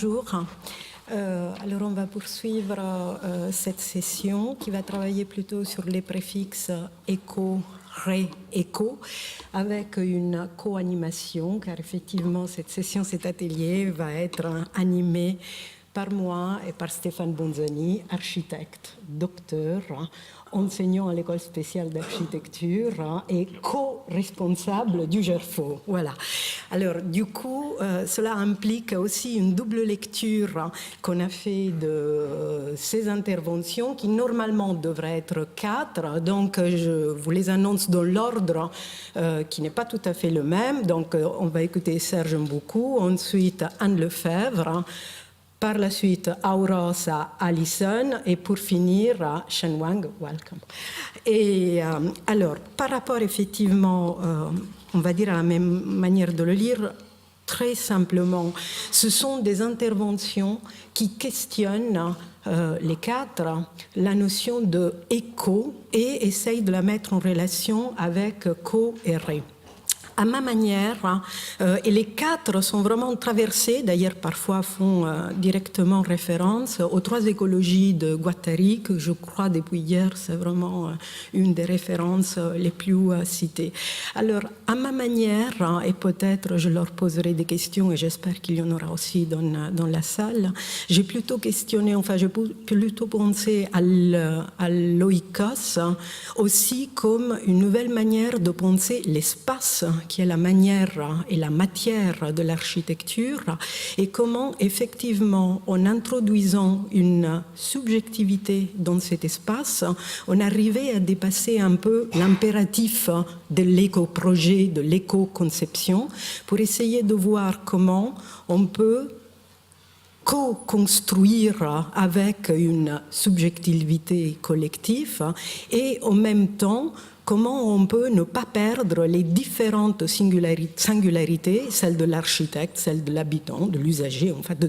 bonjour. Alors on va poursuivre cette session qui va travailler plutôt sur les préfixes écho, ré, écho, avec une co-animation, car effectivement cette session, cet atelier va être animé par moi et par Stéphane Bonzani, architecte, docteur, enseignant à l'école spéciale d'architecture et co-responsable du GERFO. Voilà. Alors, du coup, cela implique aussi une double lecture qu'on a fait de ces interventions qui normalement devraient être 4. Donc, je vous les annonce dans l'ordre qui n'est pas tout à fait le même. Donc, on va écouter Serge Mboukou, ensuite Anne Lefebvre, par la suite, Aurosa Allison et pour finir, Shen Wang, welcome. Et alors, par rapport effectivement, on va dire à la même manière de le lire, très simplement, ce sont des interventions qui questionnent les 4, la notion de écho et essayent de la mettre en relation avec co et ré. À ma manière, et les 4 sont vraiment traversés, d'ailleurs parfois font directement référence aux 3 écologies de Guattari, que je crois depuis hier, c'est vraiment une des références les plus citées. Alors, à ma manière, et peut-être je leur poserai des questions, et j'espère qu'il y en aura aussi dans la salle, j'ai plutôt questionné, enfin j'ai plutôt pensé à l'oikos aussi comme une nouvelle manière de penser l'espace, qui est la manière et la matière de l'architecture, et comment effectivement, en introduisant une subjectivité dans cet espace, on arrivait à dépasser un peu l'impératif de l'éco-projet, de l'éco-conception, pour essayer de voir comment on peut co-construire avec une subjectivité collective et en même temps comment on peut ne pas perdre les différentes singularités, celles de l'architecte, celles de l'habitant, de l'usager, enfin de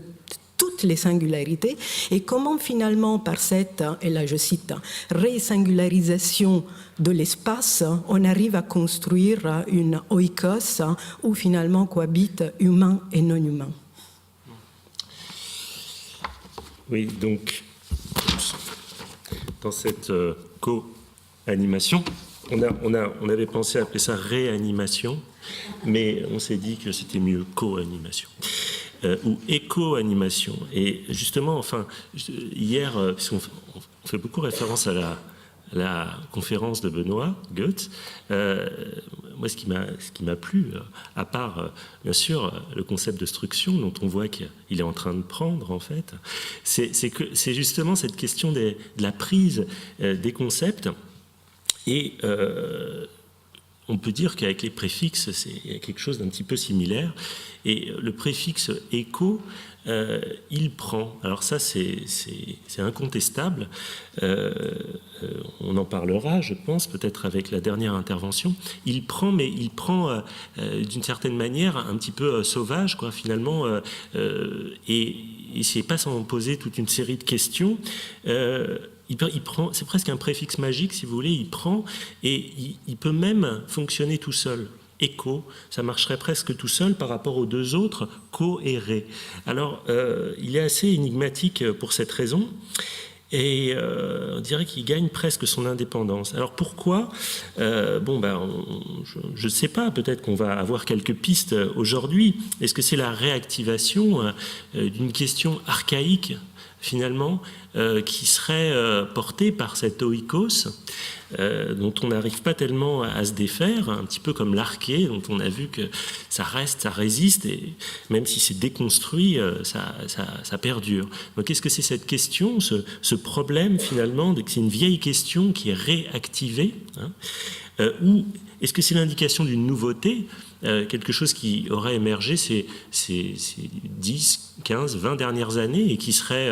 toutes les singularités, et comment finalement par cette, et là je cite, ré-singularisation de l'espace, on arrive à construire une oikos où finalement cohabitent humain et non-humain. Oui, donc dans cette co-animation, on avait pensé appeler ça réanimation, mais on s'est dit que c'était mieux co-animation ou éco-animation. Et justement, enfin, hier, puisqu'on fait beaucoup référence à la conférence de Benoît Goethe, moi ce qui m'a plu, à part bien sûr le concept de structure dont on voit qu'il est en train de prendre en fait, c'est justement cette question de la prise des concepts. Et on peut dire qu'avec les préfixes, il y a quelque chose d'un petit peu similaire. Et le préfixe écho, il prend. Alors ça, c'est incontestable. On en parlera, je pense, peut-être avec la dernière intervention. Il prend, mais il prend d'une certaine manière un petit peu sauvage, quoi, finalement. Et c'est pas sans poser toute une série de questions. Il prend, c'est presque un préfixe magique, si vous voulez, il prend et il peut même fonctionner tout seul. Écho, ça marcherait presque tout seul par rapport aux 2 autres, co et ré. Alors, il est assez énigmatique pour cette raison, et on dirait qu'il gagne presque son indépendance. Alors pourquoi je ne sais pas, peut-être qu'on va avoir quelques pistes aujourd'hui. Est-ce que c'est la réactivation d'une question archaïque finalement, qui serait portée par cette oikos, dont on n'arrive pas tellement à se défaire, un petit peu comme l'arché, dont on a vu que ça reste, ça résiste, et même si c'est déconstruit, ça perdure. Donc qu'est-ce que c'est cette question, ce problème finalement, c'est une vieille question qui est réactivée, hein, ou est-ce que c'est l'indication d'une nouveauté, quelque chose qui aurait émergé ces 10, 15, 20 dernières années et qui serait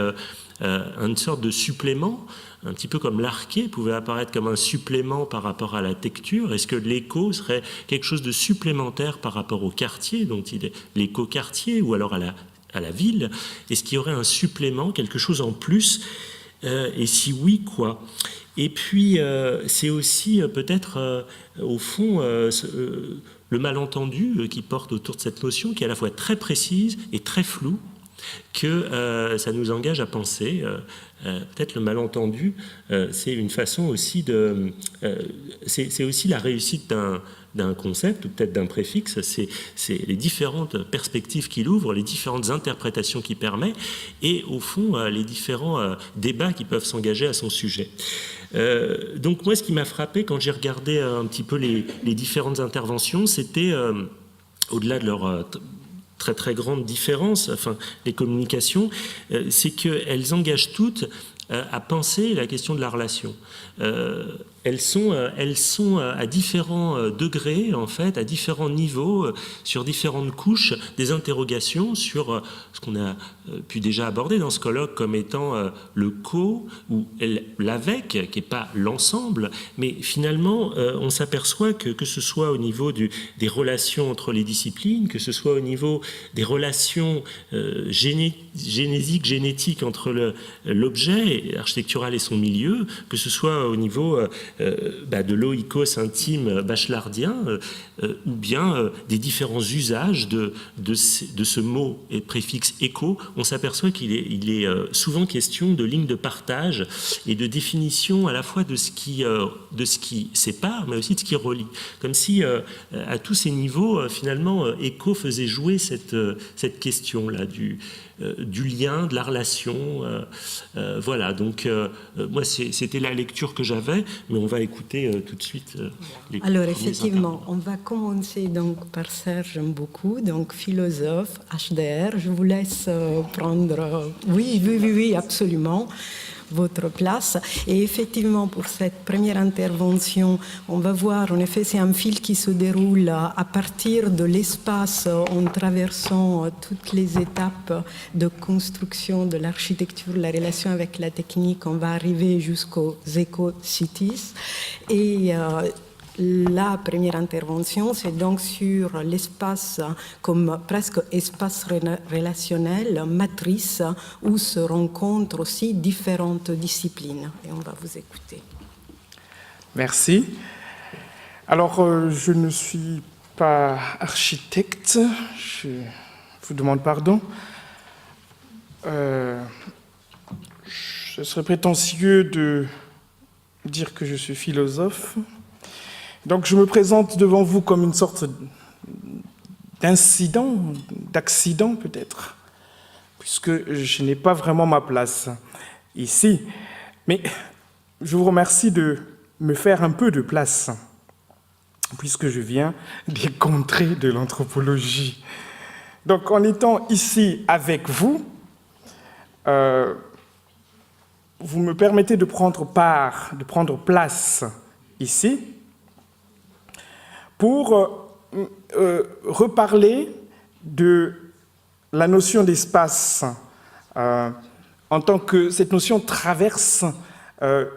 une sorte de supplément, un petit peu comme l'arché pouvait apparaître comme un supplément par rapport à la texture. Est-ce que l'écho serait quelque chose de supplémentaire par rapport au quartier, dont il est l'éco-quartier, ou alors à la ville? Est-ce qu'il y aurait un supplément, quelque chose en plus? Et si oui, quoi? Et puis, c'est aussi peut-être, au fond, le malentendu qui porte autour de cette notion, qui est à la fois très précise et très floue. que ça nous engage à penser, peut-être le malentendu, c'est une façon aussi de... c'est aussi la réussite d'un concept ou peut-être d'un préfixe, c'est les différentes perspectives qu'il ouvre, les différentes interprétations qu'il permet et au fond les différents débats qui peuvent s'engager à son sujet. Donc moi ce qui m'a frappé quand j'ai regardé un petit peu les différentes interventions, c'était au-delà de leur très très grande différence, enfin les communications, c'est qu'elles engagent toutes à penser la question de la relation. Elles sont à différents degrés, en fait, à différents niveaux, sur différentes couches, des interrogations sur ce qu'on a pu déjà aborder dans ce colloque comme étant le co ou l'avec, qui n'est pas l'ensemble, mais finalement, on s'aperçoit que ce soit au niveau des relations entre les disciplines, que ce soit au niveau des relations génétiques entre l'objet architectural et son milieu, que ce soit au niveau de l'oikos intime bachelardien, ou bien des différents usages de ce mot et préfixe éco, on s'aperçoit qu'il est souvent question de lignes de partage et de définition à la fois de ce qui sépare, mais aussi de ce qui relie. Comme si, à tous ces niveaux, finalement, éco faisait jouer cette question-là du lien, de la relation. Voilà, donc moi, c'était la lecture que j'avais, mais on va écouter tout de suite les Alors, effectivement, on va commencer donc par Serge Mboukou, donc philosophe, HDR. Je vous laisse prendre, oui, absolument, votre place. Et effectivement, pour cette première intervention, on va voir, en effet, c'est un fil qui se déroule à partir de l'espace en traversant toutes les étapes de construction de l'architecture, la relation avec la technique. On va arriver jusqu'aux éco-cities. Et la première intervention, c'est donc sur l'espace comme presque espace relationnel, matrice, où se rencontrent aussi différentes disciplines. Et on va vous écouter. Merci. Alors, je ne suis pas architecte, je vous demande pardon. Ce serait prétentieux de dire que je suis philosophe. Donc je me présente devant vous comme une sorte d'accident peut-être, puisque je n'ai pas vraiment ma place ici. Mais je vous remercie de me faire un peu de place, puisque je viens des contrées de l'anthropologie. Donc en étant ici avec vous, vous me permettez de prendre place ici, pour reparler de la notion d'espace en tant que cette notion traverse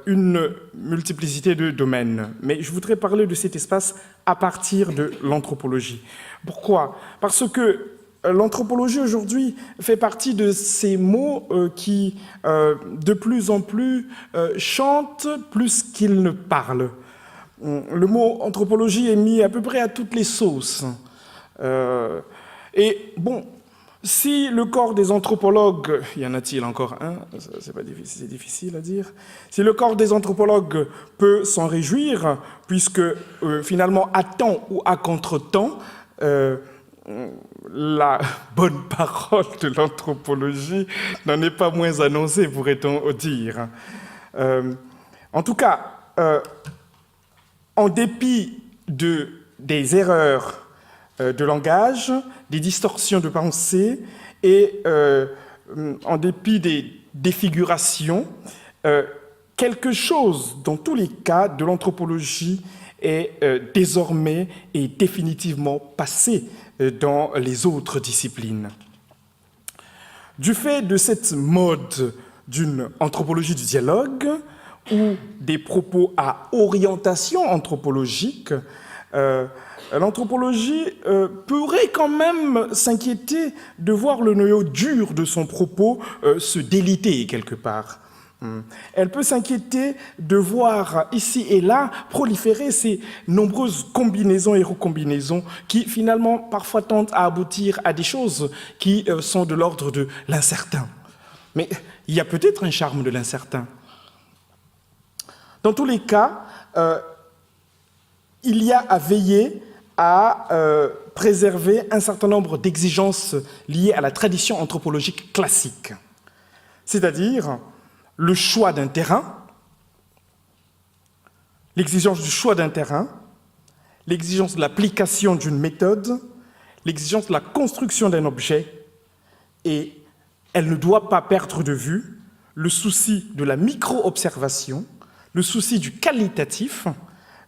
une multiplicité de domaines. Mais je voudrais parler de cet espace à partir de l'anthropologie. Pourquoi ? Parce que l'anthropologie aujourd'hui fait partie de ces mots qui de plus en plus chantent plus qu'ils ne parlent. Le mot anthropologie est mis à peu près à toutes les sauces. Et bon, si le corps des anthropologues, y en a-t-il encore un? C'est difficile à dire. Si le corps des anthropologues peut s'en réjouir, puisque finalement, à temps ou à contre-temps, la bonne parole de l'anthropologie n'en est pas moins annoncée, pourrait-on dire. En tout cas, en dépit des erreurs de langage, des distorsions de pensée et en dépit des défigurations, quelque chose, dans tous les cas, de l'anthropologie est désormais et définitivement passé dans les autres disciplines. Du fait de cette mode d'une anthropologie du dialogue, ou des propos à orientation anthropologique, l'anthropologie pourrait quand même s'inquiéter de voir le noyau dur de son propos se déliter quelque part. Elle peut s'inquiéter de voir ici et là proliférer ces nombreuses combinaisons et recombinaisons qui finalement parfois tentent à aboutir à des choses qui sont de l'ordre de l'incertain. Mais il y a peut-être un charme de l'incertain. Dans tous les cas, il y a à veiller à préserver un certain nombre d'exigences liées à la tradition anthropologique classique, c'est-à-dire le choix d'un terrain, l'exigence du choix d'un terrain, l'exigence de l'application d'une méthode, l'exigence de la construction d'un objet, et elle ne doit pas perdre de vue le souci de la micro-observation, le souci du qualitatif,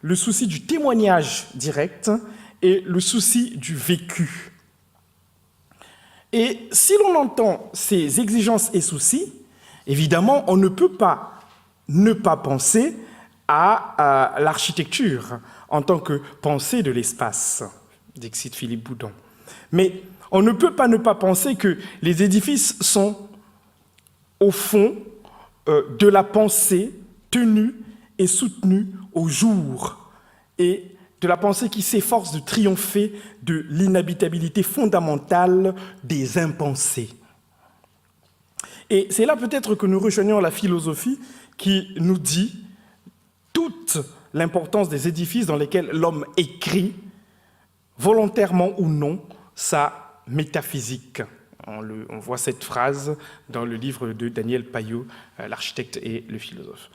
le souci du témoignage direct et le souci du vécu. Et si l'on entend ces exigences et soucis, évidemment, on ne peut pas ne pas penser à l'architecture en tant que pensée de l'espace, dixit Philippe Boudon. Mais on ne peut pas ne pas penser que les édifices sont, au fond, de la pensée tenue et soutenue au jour, et de la pensée qui s'efforce de triompher de l'inhabitabilité fondamentale des impensés. Et c'est là peut-être que nous rejoignons la philosophie qui nous dit toute l'importance des édifices dans lesquels l'homme écrit, volontairement ou non, sa métaphysique. On voit cette phrase dans le livre de Daniel Payot, l'architecte et le philosophe.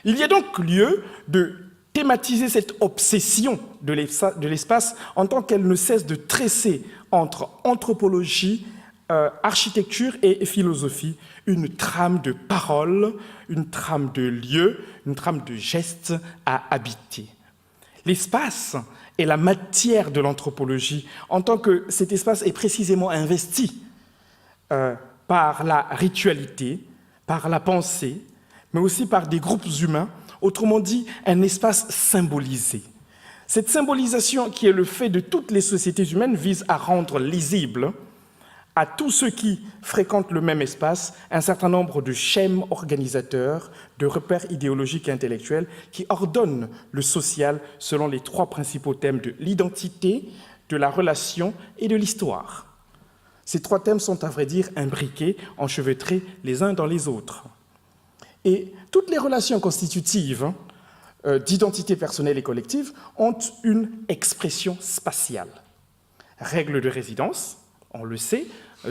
Il y a donc lieu de thématiser cette obsession de l'espace en tant qu'elle ne cesse de tresser entre anthropologie, architecture et philosophie une trame de paroles, une trame de lieux, une trame de gestes à habiter. L'espace est la matière de l'anthropologie en tant que cet espace est précisément investi par la ritualité, par la pensée, mais aussi par des groupes humains, autrement dit, un espace symbolisé. Cette symbolisation, qui est le fait de toutes les sociétés humaines, vise à rendre lisible à tous ceux qui fréquentent le même espace un certain nombre de schèmes organisateurs, de repères idéologiques et intellectuels qui ordonnent le social selon les trois principaux thèmes de l'identité, de la relation et de l'histoire. Ces trois thèmes sont, à vrai dire, imbriqués, enchevêtrés les uns dans les autres. Et toutes les relations constitutives d'identité personnelle et collective ont une expression spatiale. Règles de résidence, on le sait,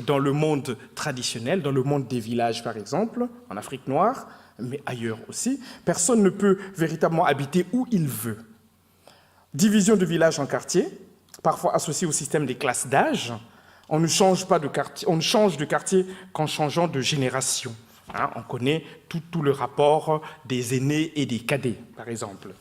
dans le monde traditionnel, dans le monde des villages par exemple, en Afrique noire, mais ailleurs aussi, personne ne peut véritablement habiter où il veut. Division de village en quartier, parfois associée au système des classes d'âge. On ne change de quartier qu'en changeant de génération. On connaît tout le rapport des aînés et des cadets, par exemple.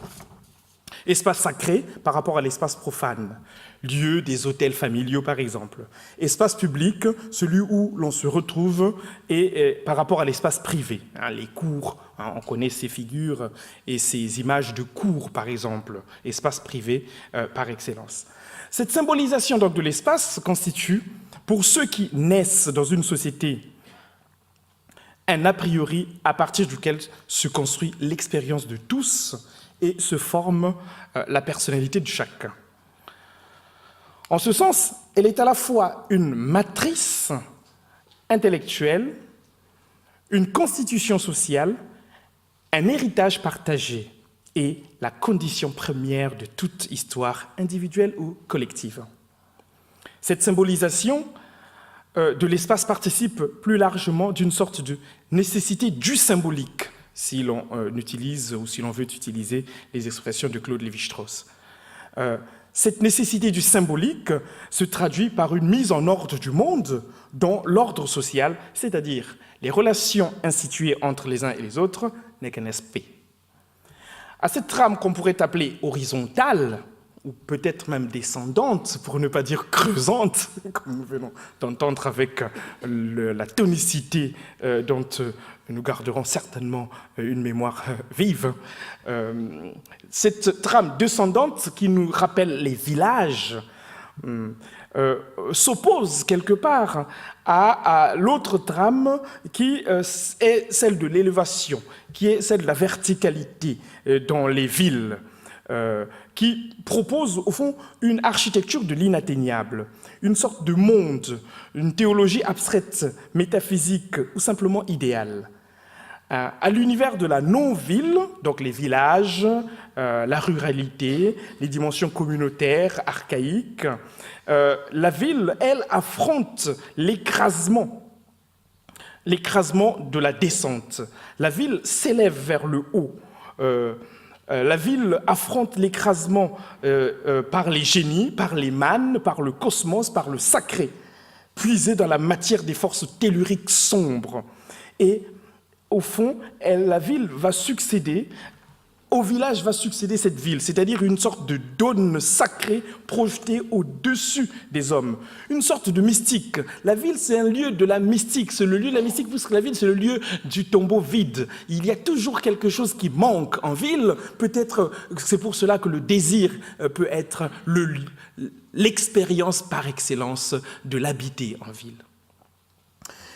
Espace sacré par rapport à l'espace profane. Lieu des hôtels familiaux, par exemple. Espace public, celui où l'on se retrouve, et par rapport à l'espace privé. Les cours, on connaît ces figures et ces images de cours, par exemple. Espace privé par excellence. Cette symbolisation donc, de l'espace constitue, pour ceux qui naissent dans une société, un a priori à partir duquel se construit l'expérience de tous et se forme la personnalité de chacun. En ce sens, elle est à la fois une matrice intellectuelle, une constitution sociale, un héritage partagé et la condition première de toute histoire individuelle ou collective. Cette symbolisation de l'espace participe plus largement d'une sorte de nécessité du symbolique, si l'on utilise ou si l'on veut utiliser les expressions de Claude Lévi-Strauss. Cette nécessité du symbolique se traduit par une mise en ordre du monde dans l'ordre social, c'est-à-dire les relations instituées entre les uns et les autres n'est qu'un aspect. À cette trame qu'on pourrait appeler horizontale, ou peut-être même descendante, pour ne pas dire creusante, comme nous venons d'entendre avec la tonicité dont nous garderons certainement une mémoire vive. Cette trame descendante qui nous rappelle les villages s'oppose quelque part à l'autre trame qui est celle de l'élévation, qui est celle de la verticalité dans les villes, qui propose au fond une architecture de l'inatteignable, une sorte de monde, une théologie abstraite, métaphysique ou simplement idéale. À l'univers de la non-ville, donc les villages, la ruralité, les dimensions communautaires, archaïques, la ville, elle, affronte l'écrasement de la descente. La ville s'élève vers le haut. La ville affronte l'écrasement par les génies, par les mânes, par le cosmos, par le sacré, puisé dans la matière des forces telluriques sombres. Et au fond, la ville va succéder, au village va succéder cette ville, c'est-à-dire une sorte de dône sacré projeté au-dessus des hommes, une sorte de mystique. La ville, c'est un lieu de la mystique, c'est le lieu de la mystique, puisque la ville, c'est le lieu du tombeau vide. Il y a toujours quelque chose qui manque en ville, peut-être c'est pour cela que le désir peut être l'expérience par excellence de l'habiter en ville.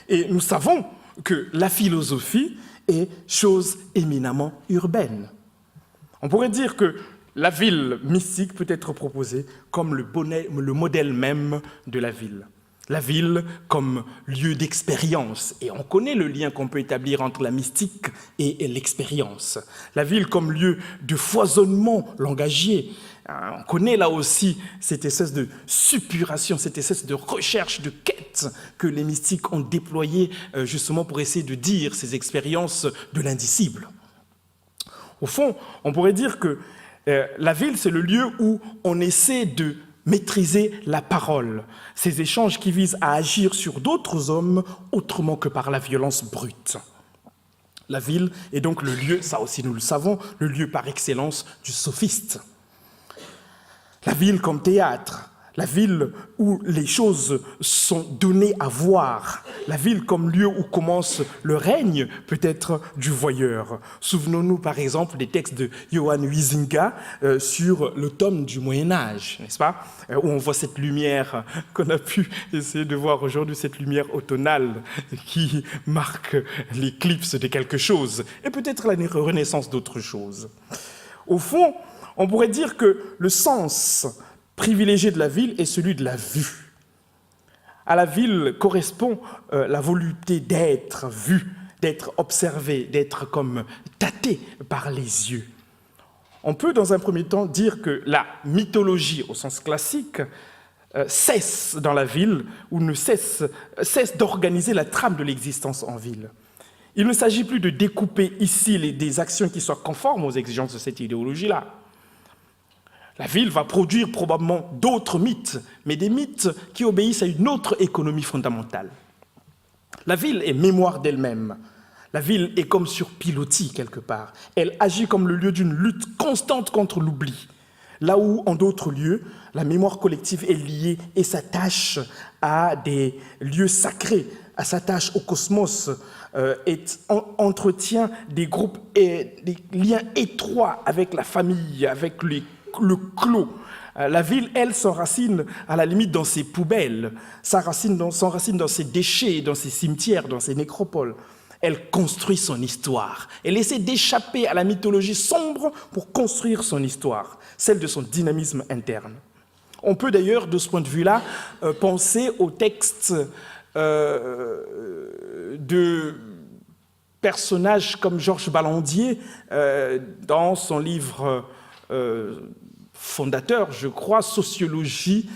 Et nous savons que la philosophie est chose éminemment urbaine. On pourrait dire que la ville mystique peut être proposée comme le modèle même de la ville. La ville comme lieu d'expérience. Et on connaît le lien qu'on peut établir entre la mystique et l'expérience. La ville comme lieu de foisonnement langagier. On connaît là aussi cette espèce de suppuration, cette espèce de recherche, de quête que les mystiques ont déployée justement pour essayer de dire ces expériences de l'indicible. Au fond, on pourrait dire que la ville, c'est le lieu où on essaie de maîtriser la parole, ces échanges qui visent à agir sur d'autres hommes autrement que par la violence brute. La ville est donc le lieu, ça aussi nous le savons, le lieu par excellence du sophiste. La ville comme théâtre, la ville où les choses sont données à voir, la ville comme lieu où commence le règne peut-être du voyeur. Souvenons-nous par exemple des textes de Johann Huizinga sur le tome du Moyen-Âge, n'est-ce pas? Où on voit cette lumière qu'on a pu essayer de voir aujourd'hui, cette lumière automnale qui marque l'éclipse de quelque chose et peut-être la renaissance d'autre chose. Au fond, on pourrait dire que le sens privilégié de la ville est celui de la vue. À la ville correspond la volonté d'être vu, d'être observé, d'être comme tâté par les yeux. On peut dans un premier temps dire que la mythologie au sens classique cesse dans la ville ou ne cesse d'organiser la trame de l'existence en ville. Il ne s'agit plus de découper ici des actions qui soient conformes aux exigences de cette idéologie-là. La ville va produire probablement d'autres mythes, mais des mythes qui obéissent à une autre économie fondamentale. La ville est mémoire d'elle-même. La ville est comme sur pilotis quelque part. Elle agit comme le lieu d'une lutte constante contre l'oubli. Là où, en d'autres lieux, la mémoire collective est liée et s'attache à des lieux sacrés, s'attache au cosmos, entretient des groupes et des liens étroits avec la famille, avec le clos. La ville, elle, s'enracine à la limite dans ses poubelles, s'enracine dans ses déchets, dans ses cimetières, dans ses nécropoles. Elle construit son histoire. Elle essaie d'échapper à la mythologie sombre pour construire son histoire, celle de son dynamisme interne. On peut d'ailleurs, de ce point de vue-là, penser aux textes de personnages comme Georges Ballandier dans son livre fondateur, je crois, Sociologie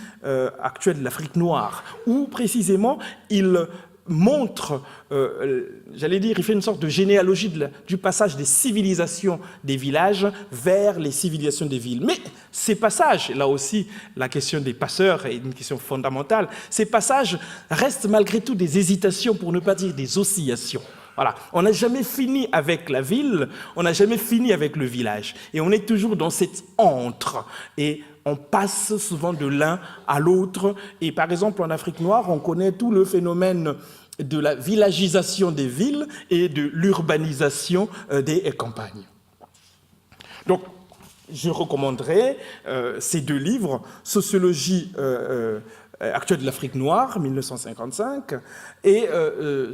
actuelle de l'Afrique noire, où précisément il montre, il fait une sorte de généalogie du passage des civilisations des villages vers les civilisations des villes. Mais ces passages, là aussi la question des passeurs est une question fondamentale, ces passages restent malgré tout des hésitations, pour ne pas dire des oscillations. Voilà. On n'a jamais fini avec la ville, on n'a jamais fini avec le village. Et on est toujours dans cet entre. Et on passe souvent de l'un à l'autre. Et par exemple, en Afrique noire, on connaît tout le phénomène de la villagisation des villes et de l'urbanisation des campagnes. Donc, je recommanderais ces deux livres, Sociologie actuelle de l'Afrique noire, 1955, et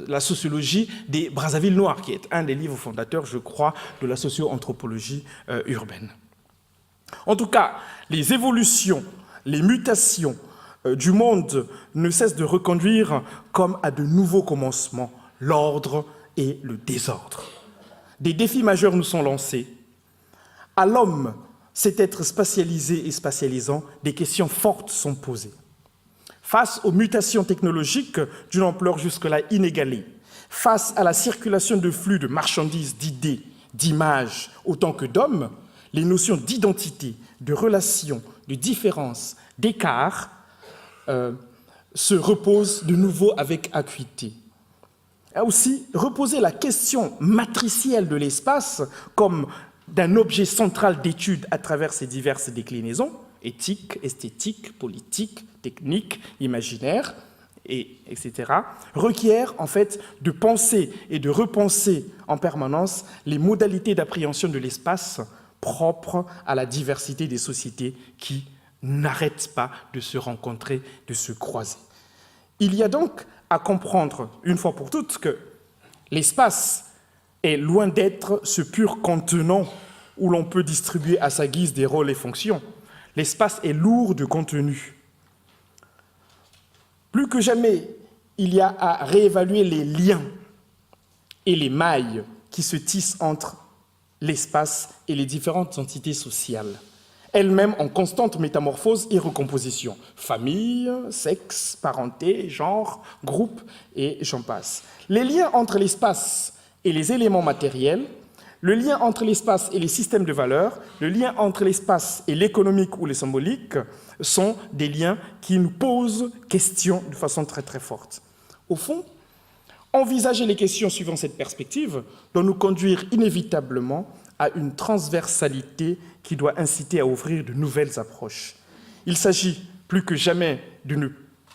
la sociologie des Brazzaville noirs, qui est un des livres fondateurs, je crois, de la socio-anthropologie urbaine. En tout cas, les évolutions, les mutations du monde ne cessent de reconduire comme à de nouveaux commencements l'ordre et le désordre. Des défis majeurs nous sont lancés. À l'homme, cet être spatialisé et spatialisant, des questions fortes sont posées. Face aux mutations technologiques d'une ampleur jusque-là inégalée, face à la circulation de flux de marchandises, d'idées, d'images, autant que d'hommes, les notions d'identité, de relation, de différence, d'écart se reposent de nouveau avec acuité. A aussi reposer la question matricielle de l'espace comme d'un objet central d'étude à travers ses diverses déclinaisons, éthiques, esthétiques, politiques, techniques, imaginaires, etc., requiert en fait de penser et de repenser en permanence les modalités d'appréhension de l'espace propres à la diversité des sociétés qui n'arrêtent pas de se rencontrer, de se croiser. Il y a donc à comprendre une fois pour toutes que l'espace est loin d'être ce pur contenant où l'on peut distribuer à sa guise des rôles et fonctions. L'espace est lourd de contenu. Plus que jamais, il y a à réévaluer les liens et les mailles qui se tissent entre l'espace et les différentes entités sociales, elles-mêmes en constante métamorphose et recomposition. Famille, sexe, parenté, genre, groupe, et j'en passe. Les liens entre l'espace et les éléments matériels, le lien entre l'espace et les systèmes de valeurs, le lien entre l'espace et l'économique ou le symbolique sont des liens qui nous posent question de façon très très forte. Au fond, envisager les questions suivant cette perspective doit nous conduire inévitablement à une transversalité qui doit inciter à ouvrir de nouvelles approches. Il s'agit plus que jamais de ne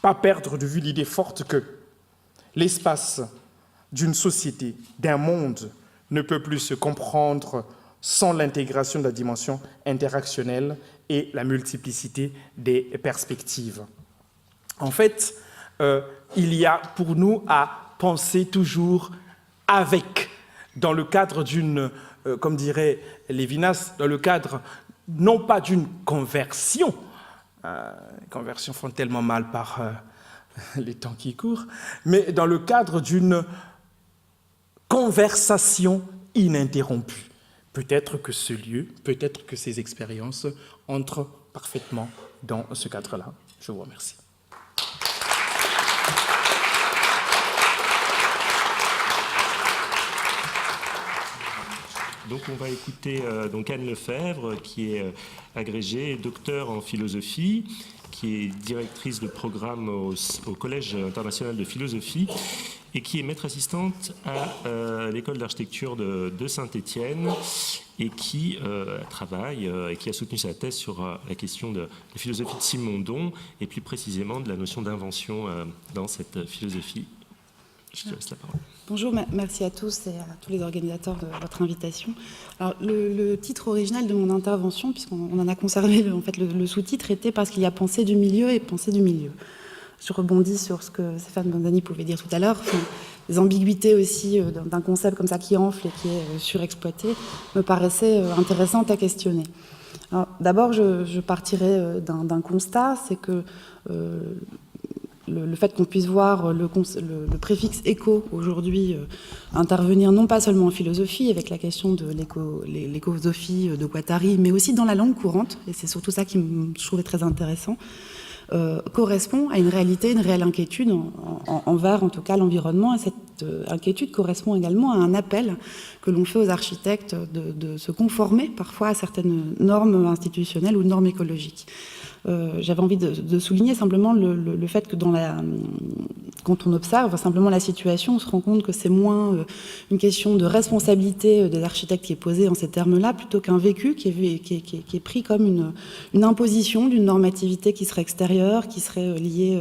pas perdre de vue l'idée forte que l'espace d'une société, d'un monde, ne peut plus se comprendre sans l'intégration de la dimension interactionnelle et la multiplicité des perspectives. En fait, il y a pour nous à penser toujours avec, dans le cadre d'une, comme dirait Lévinas, dans le cadre non pas d'une conversion, les conversions font tellement mal par les temps qui courent, mais dans le cadre d'une conversation ininterrompue. Peut-être que ce lieu, peut-être que ces expériences entrent parfaitement dans ce cadre-là. Je vous remercie. Donc on va écouter donc Anne Lefebvre, qui est agrégée, docteur en philosophie, qui est directrice de programme au Collège international de philosophie et qui est maître assistante à l'école d'architecture de Saint-Étienne et qui travaille et qui a soutenu sa thèse sur la question de la philosophie de Simondon et plus précisément de la notion d'invention dans cette philosophie. Je te laisse la parole. Bonjour, merci à tous et à tous les organisateurs de votre invitation. Alors, le titre original de mon intervention, puisqu'on en a conservé en fait, le sous-titre, était parce qu'il y a pensée du milieu et pensée du milieu. Je rebondis sur ce que Stéphane Banzani pouvait dire tout à l'heure. Enfin, les ambiguïtés aussi d'un concept comme ça qui enfle et qui est surexploité me paraissaient intéressantes à questionner. D'abord, je partirais d'un constat, c'est que le fait qu'on puisse voir le préfixe éco aujourd'hui intervenir non pas seulement en philosophie avec la question de l'écosophie de Guattari, mais aussi dans la langue courante, et c'est surtout ça qui me trouvait très intéressant, correspond à une réalité, une réelle inquiétude envers en tout cas l'environnement, et cette inquiétude correspond également à un appel que l'on fait aux architectes de se conformer parfois à certaines normes institutionnelles ou normes écologiques. J'avais envie de souligner simplement le fait que dans quand on observe simplement la situation, on se rend compte que c'est moins une question de responsabilité des architectes qui est posée en ces termes-là, plutôt qu'un vécu qui est pris comme une imposition d'une normativité qui serait extérieure, qui serait liée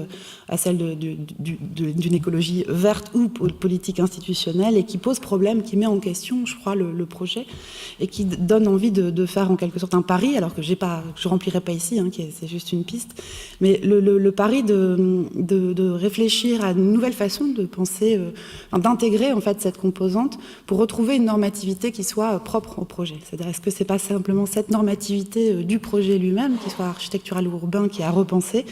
à celle d'une écologie verte ou politique institutionnelle, et qui pose problème, qui met en question, je crois, le projet, et qui donne envie de faire en quelque sorte un pari, alors que je ne remplirai pas ici, hein, c'est juste une piste, mais le pari de réfléchir à une nouvelle façon de penser, d'intégrer en fait cette composante pour retrouver une normativité qui soit propre au projet. C'est-à-dire, est-ce que c'est pas simplement cette normativité du projet lui-même, qui soit architectural ou urbain, qui est à repenser,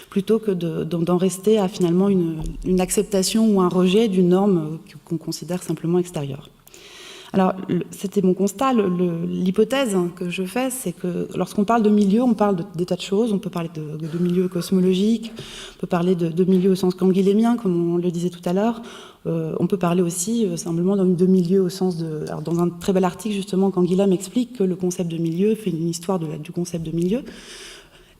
plutôt que d'en rester à finalement une acceptation ou un rejet d'une norme qu'on considère simplement extérieure. Alors, c'était mon constat. L'hypothèse que je fais, c'est que lorsqu'on parle de milieu, on parle des tas de choses. On peut parler de milieu cosmologique, on peut parler de milieu au sens canguilhémien, comme on le disait tout à l'heure. On peut parler aussi simplement de milieu au sens de... Alors, dans un très bel article, justement, Canguilhem explique que le concept de milieu fait une histoire du concept de milieu.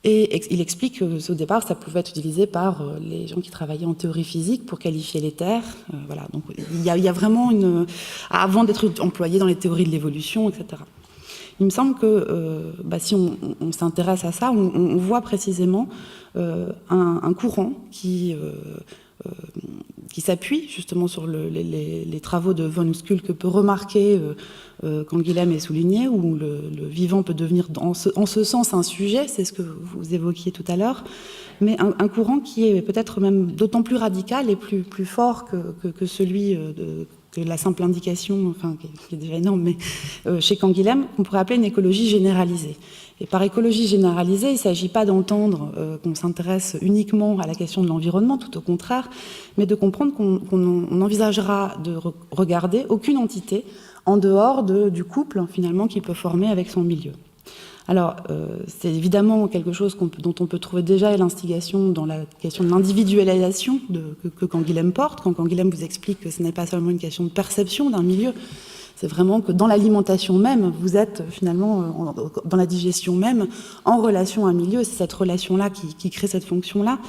Et il explique qu'au départ, ça pouvait être utilisé par les gens qui travaillaient en théorie physique pour qualifier les terres. Voilà. Donc il y a vraiment avant d'être employé dans les théories de l'évolution, etc. Il me semble que si on s'intéresse à ça, on voit précisément un courant qui s'appuie justement sur les travaux de von Uskul que peut remarquer Canguilhem est souligné, où le vivant peut devenir en ce sens un sujet, c'est ce que vous évoquiez tout à l'heure, mais un courant qui est peut-être même d'autant plus radical et plus fort que celui que la simple indication, enfin qui est déjà énorme, mais chez Canguilhem, qu'on pourrait appeler une écologie généralisée. Et par écologie généralisée, il ne s'agit pas d'entendre qu'on s'intéresse uniquement à la question de l'environnement, tout au contraire, mais de comprendre qu'on envisagera de regarder aucune entité en dehors du couple, finalement, qu'il peut former avec son milieu. Alors, c'est évidemment quelque chose dont on peut trouver déjà l'instigation dans la question de l'individualisation que Canguilhem porte, quand Canguilhem vous explique que ce n'est pas seulement une question de perception d'un milieu, c'est vraiment que dans l'alimentation même, vous êtes finalement, dans la digestion même, en relation à un milieu. C'est cette relation-là qui crée cette fonction-là.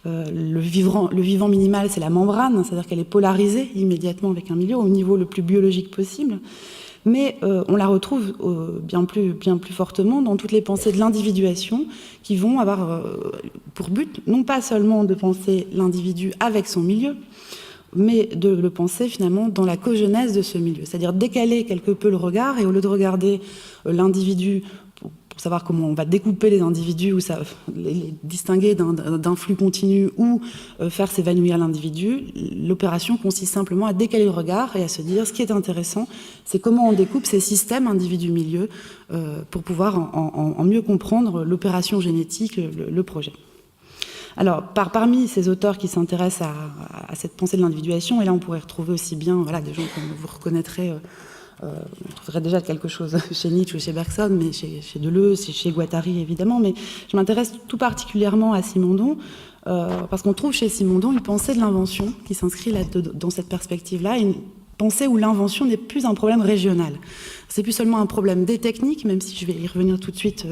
Le vivant minimal, c'est la membrane, c'est-à-dire qu'elle est polarisée immédiatement avec un milieu au niveau le plus biologique possible. Mais on la retrouve bien plus fortement dans toutes les pensées de l'individuation qui vont avoir pour but non pas seulement de penser l'individu avec son milieu, mais de le penser finalement dans la cogenèse de ce milieu, c'est-à-dire décaler quelque peu le regard, et au lieu de regarder l'individu pour savoir comment on va découper les individus ou les distinguer d'un flux continu ou faire s'évanouir l'individu, l'opération consiste simplement à décaler le regard et à se dire ce qui est intéressant, c'est comment on découpe ces systèmes individu-milieu pour pouvoir en mieux comprendre l'opération génétique, le projet. Alors, parmi ces auteurs qui s'intéressent à cette pensée de l'individuation, et là on pourrait retrouver aussi bien des gens comme vous reconnaîtrez, on trouverait déjà quelque chose chez Nietzsche ou chez Bergson, mais chez Deleuze, chez Guattari évidemment, mais je m'intéresse tout particulièrement à Simondon, parce qu'on trouve chez Simondon une pensée de l'invention qui s'inscrit dans cette perspective-là, une pensée où l'invention n'est plus un problème régional. C'est plus seulement un problème des techniques, même si je vais y revenir tout de suite,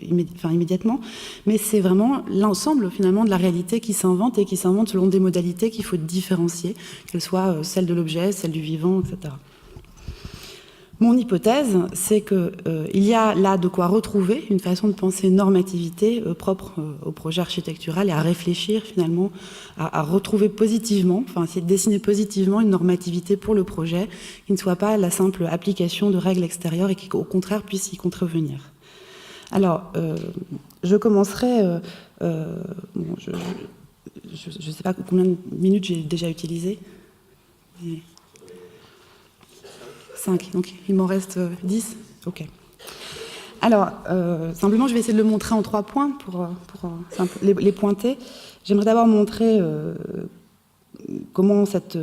immédiatement, mais c'est vraiment l'ensemble finalement de la réalité qui s'invente et qui s'invente selon des modalités qu'il faut différencier, qu'elles soient celles de l'objet, celles du vivant, etc. Mon hypothèse, c'est qu'il y a là de quoi retrouver une façon de penser normativité propre au projet architectural et à réfléchir finalement, à retrouver positivement, essayer de dessiner positivement une normativité pour le projet qui ne soit pas la simple application de règles extérieures et qui au contraire puisse y contrevenir. Alors, je commencerai, je ne sais pas combien de minutes j'ai déjà utilisé. Mais... 5, donc il m'en reste 10. Ok. Alors, simplement, je vais essayer de le montrer en 3 points pour les pointer. J'aimerais d'abord montrer comment cette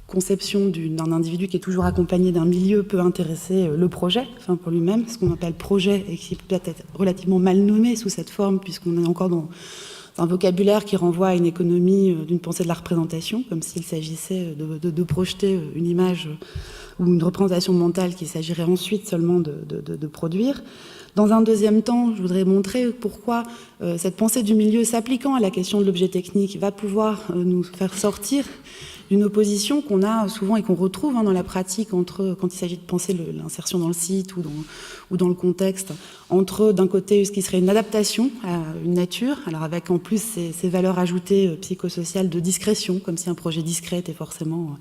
conception d'un individu qui est toujours accompagné d'un milieu peut intéresser le projet, pour lui-même, ce qu'on appelle projet, et qui peut être relativement mal nommé sous cette forme, puisqu'on est encore dans un vocabulaire qui renvoie à une économie d'une pensée de la représentation, comme s'il s'agissait de projeter une image ou une représentation mentale qu'il s'agirait ensuite seulement de produire. Dans un deuxième temps, je voudrais montrer pourquoi cette pensée du milieu s'appliquant à la question de l'objet technique va pouvoir nous faire sortir d'une opposition qu'on a souvent et qu'on retrouve dans la pratique entre, quand il s'agit de penser l'insertion dans le site ou dans le contexte, entre d'un côté ce qui serait une adaptation à une nature, alors avec en plus ces valeurs ajoutées psychosociales de discrétion, comme si un projet discret était forcément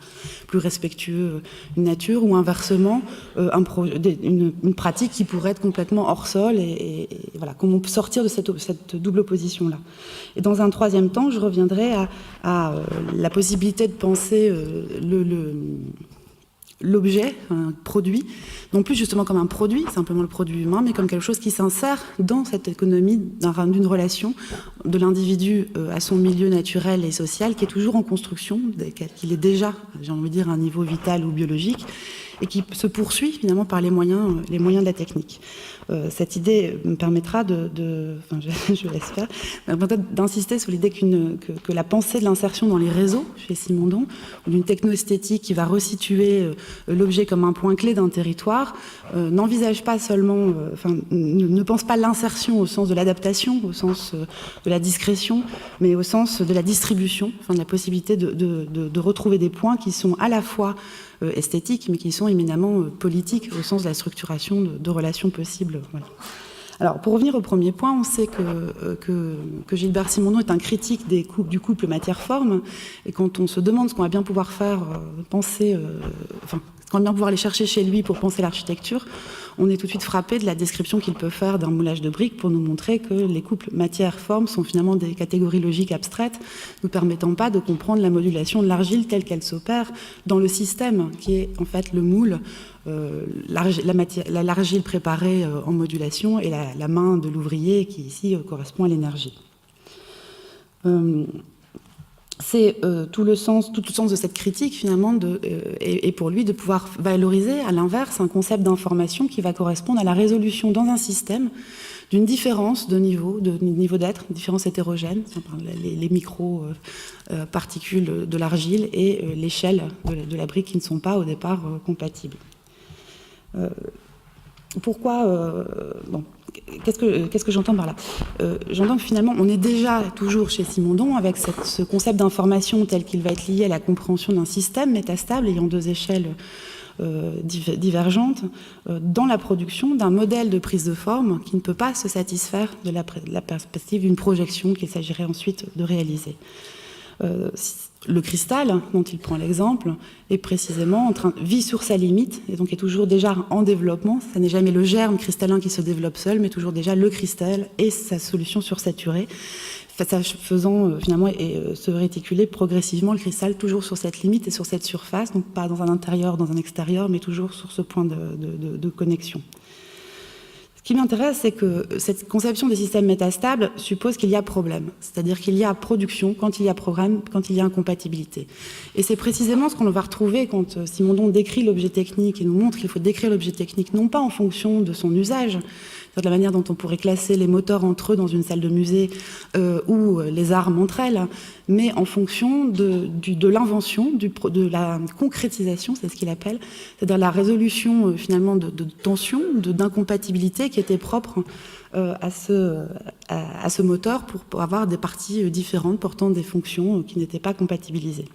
plus respectueux d'une nature, ou inversement une pratique qui pourrait être complètement hors sol, et voilà, comment on peut sortir de cette double opposition-là. Et dans un troisième temps, je reviendrai à la possibilité de penser l'objet, un produit, non plus justement comme un produit, simplement le produit humain, mais comme quelque chose qui s'insère dans cette économie d'une relation de l'individu à son milieu naturel et social, qui est toujours en construction, qu'il est déjà, j'ai envie de dire, à un niveau vital ou biologique, et qui se poursuit finalement par les moyens de la technique. Cette idée me permettra je l'espère, d'insister sur l'idée que la pensée de l'insertion dans les réseaux, chez Simondon, ou d'une technoesthétique qui va resituer l'objet comme un point clé d'un territoire, n'envisage pas seulement, ne pense pas l'insertion au sens de l'adaptation, au sens de la discrétion, mais au sens de la distribution, de la possibilité de retrouver des points qui sont à la fois esthétiques, mais qui sont éminemment politiques au sens de la structuration de relations possibles. Voilà. Alors, pour revenir au premier point, on sait que Gilbert Simondon est un critique du couple matière-forme, et quand on se demande ce qu'on va bien pouvoir faire, quand on va bien pouvoir aller chercher chez lui pour penser l'architecture, on est tout de suite frappé de la description qu'il peut faire d'un moulage de briques pour nous montrer que les couples matière-forme sont finalement des catégories logiques abstraites, nous permettant pas de comprendre la modulation de l'argile telle qu'elle s'opère dans le système, qui est en fait le moule, l'argile préparée en modulation et la main de l'ouvrier qui ici correspond à l'énergie. C'est tout le sens de cette critique finalement et pour lui de pouvoir valoriser à l'inverse un concept d'information qui va correspondre à la résolution dans un système d'une différence de niveau d'être, une différence hétérogène, les micro-particules de l'argile et l'échelle de la brique qui ne sont pas au départ compatibles. Pourquoi qu'est-ce que j'entends par là? J'entends que finalement, on est déjà toujours chez Simondon avec ce concept d'information tel qu'il va être lié à la compréhension d'un système métastable ayant deux échelles divergentes dans la production d'un modèle de prise de forme qui ne peut pas se satisfaire de la perspective d'une projection qu'il s'agirait ensuite de réaliser. Le cristal, dont il prend l'exemple, est précisément vit sur sa limite, et donc est toujours déjà en développement. Ça n'est jamais le germe cristallin qui se développe seul, mais toujours déjà le cristal et sa solution sursaturée, faisant finalement se réticuler progressivement le cristal toujours sur cette limite et sur cette surface, donc pas dans un intérieur, dans un extérieur, mais toujours sur ce point de connexion. Ce qui m'intéresse, c'est que cette conception des systèmes métastables suppose qu'il y a problème, c'est-à-dire qu'il y a production quand il y a programme, quand il y a incompatibilité. Et c'est précisément ce qu'on va retrouver quand Simondon décrit l'objet technique et nous montre qu'il faut décrire l'objet technique non pas en fonction de son usage, de la manière dont on pourrait classer les moteurs entre eux dans une salle de musée ou les armes entre elles, mais en fonction de l'invention, de la concrétisation, c'est ce qu'il appelle, c'est-à-dire la résolution finalement de tension, d'incompatibilité qui était propre à ce moteur pour avoir des parties différentes portant des fonctions qui n'étaient pas compatibilisées.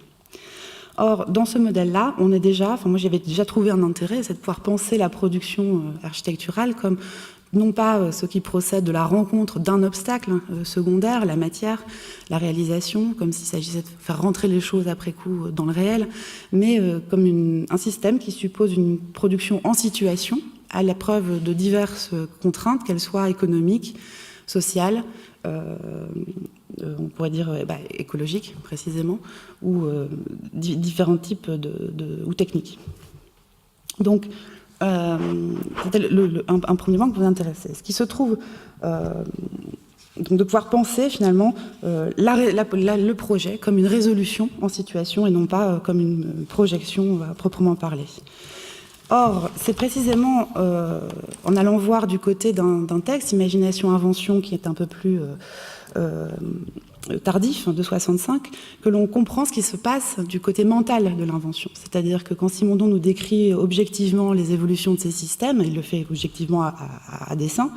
Or, dans ce modèle-là, moi j'avais déjà trouvé un intérêt, c'est de pouvoir penser la production architecturale comme non pas ce qui procède de la rencontre d'un obstacle secondaire, la matière, la réalisation, comme s'il s'agissait de faire rentrer les choses après coup dans le réel, mais comme un système qui suppose une production en situation, à l'épreuve de diverses contraintes, qu'elles soient économiques, sociales, on pourrait dire écologiques précisément, ou différents types ou techniques. Donc, c'était un premier point qui vous intéressait. Ce qui se trouve, donc de pouvoir penser finalement le projet comme une résolution en situation et non pas comme une projection à proprement parler. Or, c'est précisément en allant voir du côté d'un texte, Imagination-Invention, qui est un peu plus tardif, de 65, que l'on comprend ce qui se passe du côté mental de l'invention. C'est-à-dire que quand Simondon nous décrit objectivement les évolutions de ces systèmes, il le fait objectivement à dessein,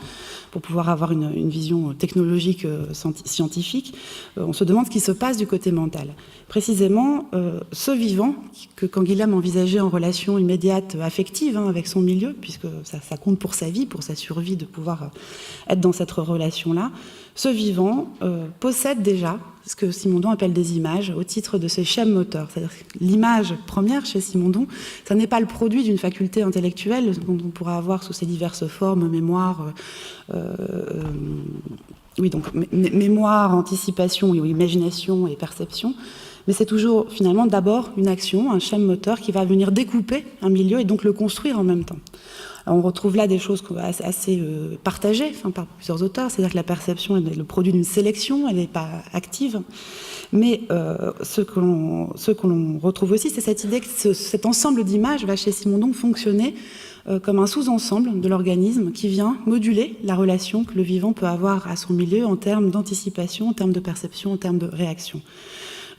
pour pouvoir avoir une vision technologique, scientifique, on se demande ce qui se passe du côté mental. Précisément, ce vivant, que Canguilhem envisageait en relation immédiate, affective, avec son milieu, puisque ça compte pour sa vie, pour sa survie, de pouvoir être dans cette relation-là, ce vivant possède déjà ce que Simondon appelle des images au titre de ses schèmes moteurs. C'est-à-dire que l'image première chez Simondon, ça n'est pas le produit d'une faculté intellectuelle dont on pourra avoir sous ses diverses formes, mémoire, mémoire, anticipation, imagination et perception, mais c'est toujours finalement d'abord une action, un schème moteur qui va venir découper un milieu et donc le construire en même temps. Alors on retrouve là des choses assez partagées par plusieurs auteurs, c'est-à-dire que la perception est le produit d'une sélection, elle n'est pas active. Mais ce que l'on retrouve aussi, c'est cette idée que cet ensemble d'images va chez Simondon fonctionner comme un sous-ensemble de l'organisme qui vient moduler la relation que le vivant peut avoir à son milieu en termes d'anticipation, en termes de perception, en termes de réaction.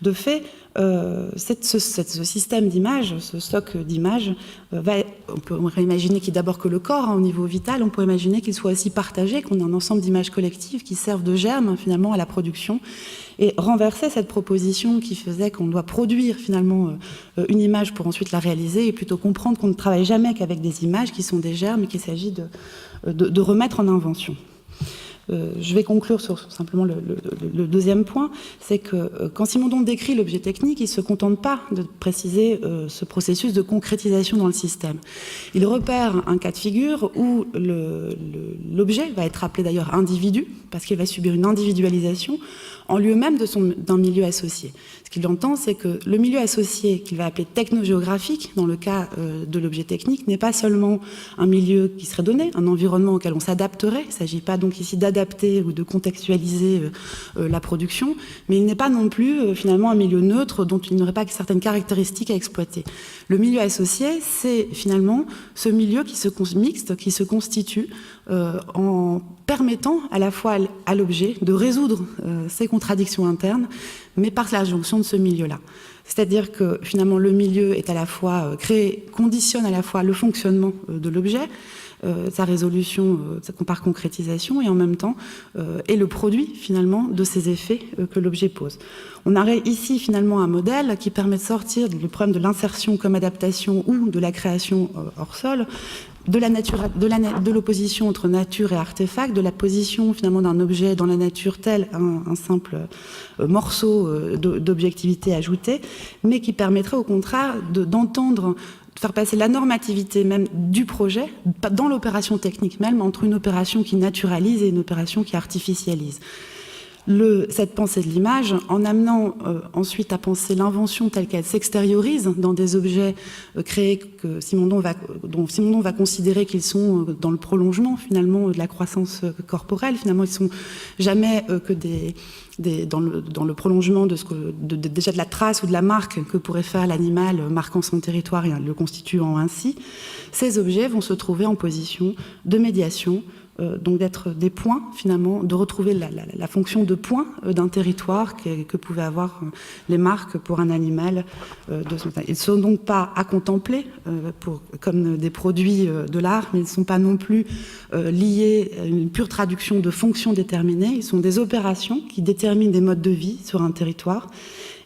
De fait, ce système d'images, ce stock d'images, on pourrait imaginer qu'il d'abord que le corps, au niveau vital, on pourrait imaginer qu'il soit aussi partagé, qu'on ait un ensemble d'images collectives qui servent de germe finalement à la production, et renverser cette proposition qui faisait qu'on doit produire finalement une image pour ensuite la réaliser, et plutôt comprendre qu'on ne travaille jamais qu'avec des images qui sont des germes et qu'il s'agit de remettre en invention. Je vais conclure sur simplement le deuxième point, c'est que quand Simondon décrit l'objet technique, il ne se contente pas de préciser ce processus de concrétisation dans le système. Il repère un cas de figure où l'objet va être appelé d'ailleurs individu, parce qu'il va subir une individualisation en lieu même d'un milieu associé. Ce qu'il entend, c'est que le milieu associé, qu'il va appeler technogéographique, dans le cas de l'objet technique, n'est pas seulement un milieu qui serait donné, un environnement auquel on s'adapterait. Il ne s'agit pas donc ici d'adapter ou de contextualiser la production, mais il n'est pas non plus finalement un milieu neutre dont il n'y aurait pas certaines caractéristiques à exploiter. Le milieu associé, c'est finalement ce milieu mixte qui se constitue en permettant à la fois à l'objet de résoudre ses contradictions internes, mais par la jonction de ce milieu-là. C'est-à-dire que finalement le milieu est à la fois conditionne à la fois le fonctionnement de l'objet, sa résolution par concrétisation, et en même temps est le produit finalement de ces effets que l'objet pose. On a ici finalement un modèle qui permet de sortir du problème de l'insertion comme adaptation ou de la création hors sol, de l'opposition entre nature et artefact, de la position finalement d'un objet dans la nature tel un simple morceau d'objectivité ajoutée, mais qui permettrait au contraire de faire passer la normativité même du projet dans l'opération technique même, entre une opération qui naturalise et une opération qui artificialise. Cette pensée de l'image, en amenant ensuite à penser l'invention telle qu'elle s'extériorise dans des objets créés dont Simondon va considérer qu'ils sont dans le prolongement finalement de la croissance corporelle. Finalement, ils sont jamais que dans le prolongement déjà de la trace ou de la marque que pourrait faire l'animal marquant son territoire et le constituant ainsi. Ces objets vont se trouver en position de médiation, donc d'être des points finalement, de retrouver la fonction de point d'un territoire que pouvaient avoir les marques pour un animal. Ils ne sont donc pas à contempler comme des produits de l'art, mais ils ne sont pas non plus liés à une pure traduction de fonctions déterminées. Ils sont des opérations qui déterminent des modes de vie sur un territoire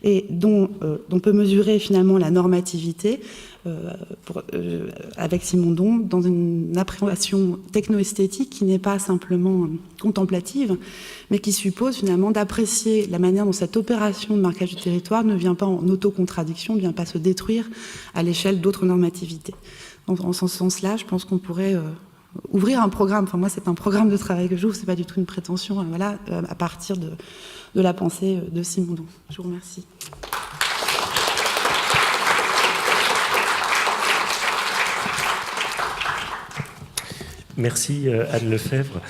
et dont on peut mesurer finalement la normativité avec Simondon dans une appréhension techno-esthétique qui n'est pas simplement contemplative, mais qui suppose finalement d'apprécier la manière dont cette opération de marquage du territoire ne vient pas en autocontradiction, ne vient pas se détruire à l'échelle d'autres normativités. En ce sens-là, je pense qu'on pourrait ouvrir un programme, enfin moi c'est un programme de travail que j'ouvre, c'est pas du tout une prétention, à partir de la pensée de Simondon. Je vous remercie. Merci Anne Lefebvre.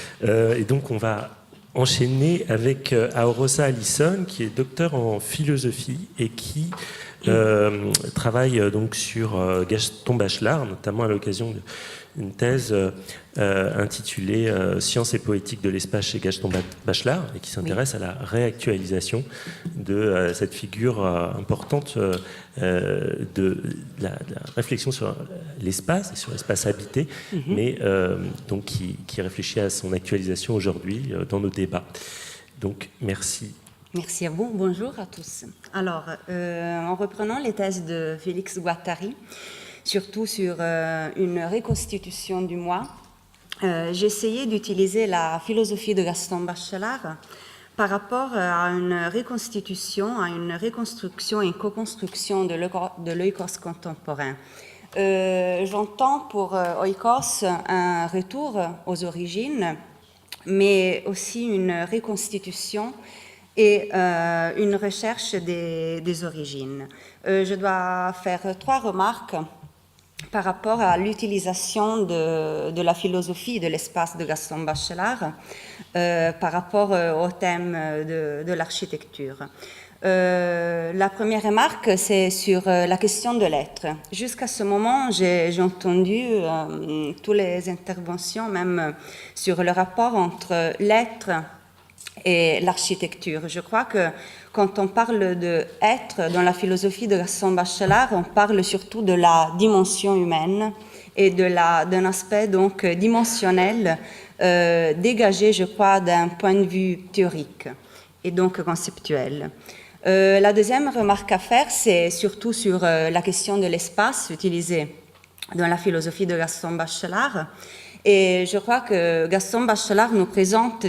Et donc on va enchaîner avec Aorosa Allison, qui est docteur en philosophie et qui travaille donc sur Gaston Bachelard, notamment à l'occasion une thèse intitulée Sciences et poétique de l'espace chez Gaston Bachelard, et qui s'intéresse à la réactualisation de cette figure importante de la réflexion sur l'espace et sur l'espace habité, mais donc qui réfléchit à son actualisation aujourd'hui dans nos débats. Donc, merci. Merci à vous. Bonjour à tous. Alors, en reprenant les thèses de Félix Guattari, surtout sur une reconstitution du moi, j'ai essayé d'utiliser la philosophie de Gaston Bachelard par rapport à une reconstitution, à une reconstruction et une co-construction de l'oikos contemporain. J'entends pour oikos un retour aux origines, mais aussi une reconstitution et une recherche des origines. Je dois faire 3 remarques par rapport à l'utilisation de la philosophie de l'espace de Gaston Bachelard par rapport au thème de l'architecture. La première remarque, c'est sur la question de l'être. Jusqu'à ce moment, j'ai entendu toutes les interventions, même sur le rapport entre l'être et l'architecture. Je crois que quand on parle d'être dans la philosophie de Gaston Bachelard, on parle surtout de la dimension humaine et d'un aspect donc dimensionnel dégagé, je crois, d'un point de vue théorique et donc conceptuel. La deuxième remarque à faire, c'est surtout sur la question de l'espace utilisé dans la philosophie de Gaston Bachelard. Et je crois que Gaston Bachelard nous présente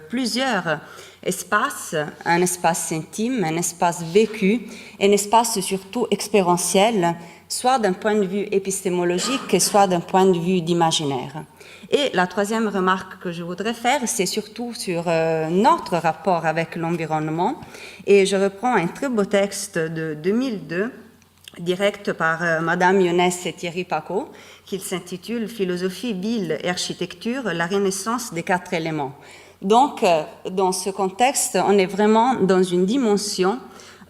plusieurs espaces, un espace intime, un espace vécu, un espace surtout expérientiel, soit d'un point de vue épistémologique, soit d'un point de vue d'imaginaire. Et la troisième remarque que je voudrais faire, c'est surtout sur notre rapport avec l'environnement. Et je reprends un très beau texte de 2002, direct par Madame Yonès et Thierry Pacaud, qui s'intitule « Philosophie, ville et architecture, la renaissance des 4 éléments ». Donc, dans ce contexte, on est vraiment dans une dimension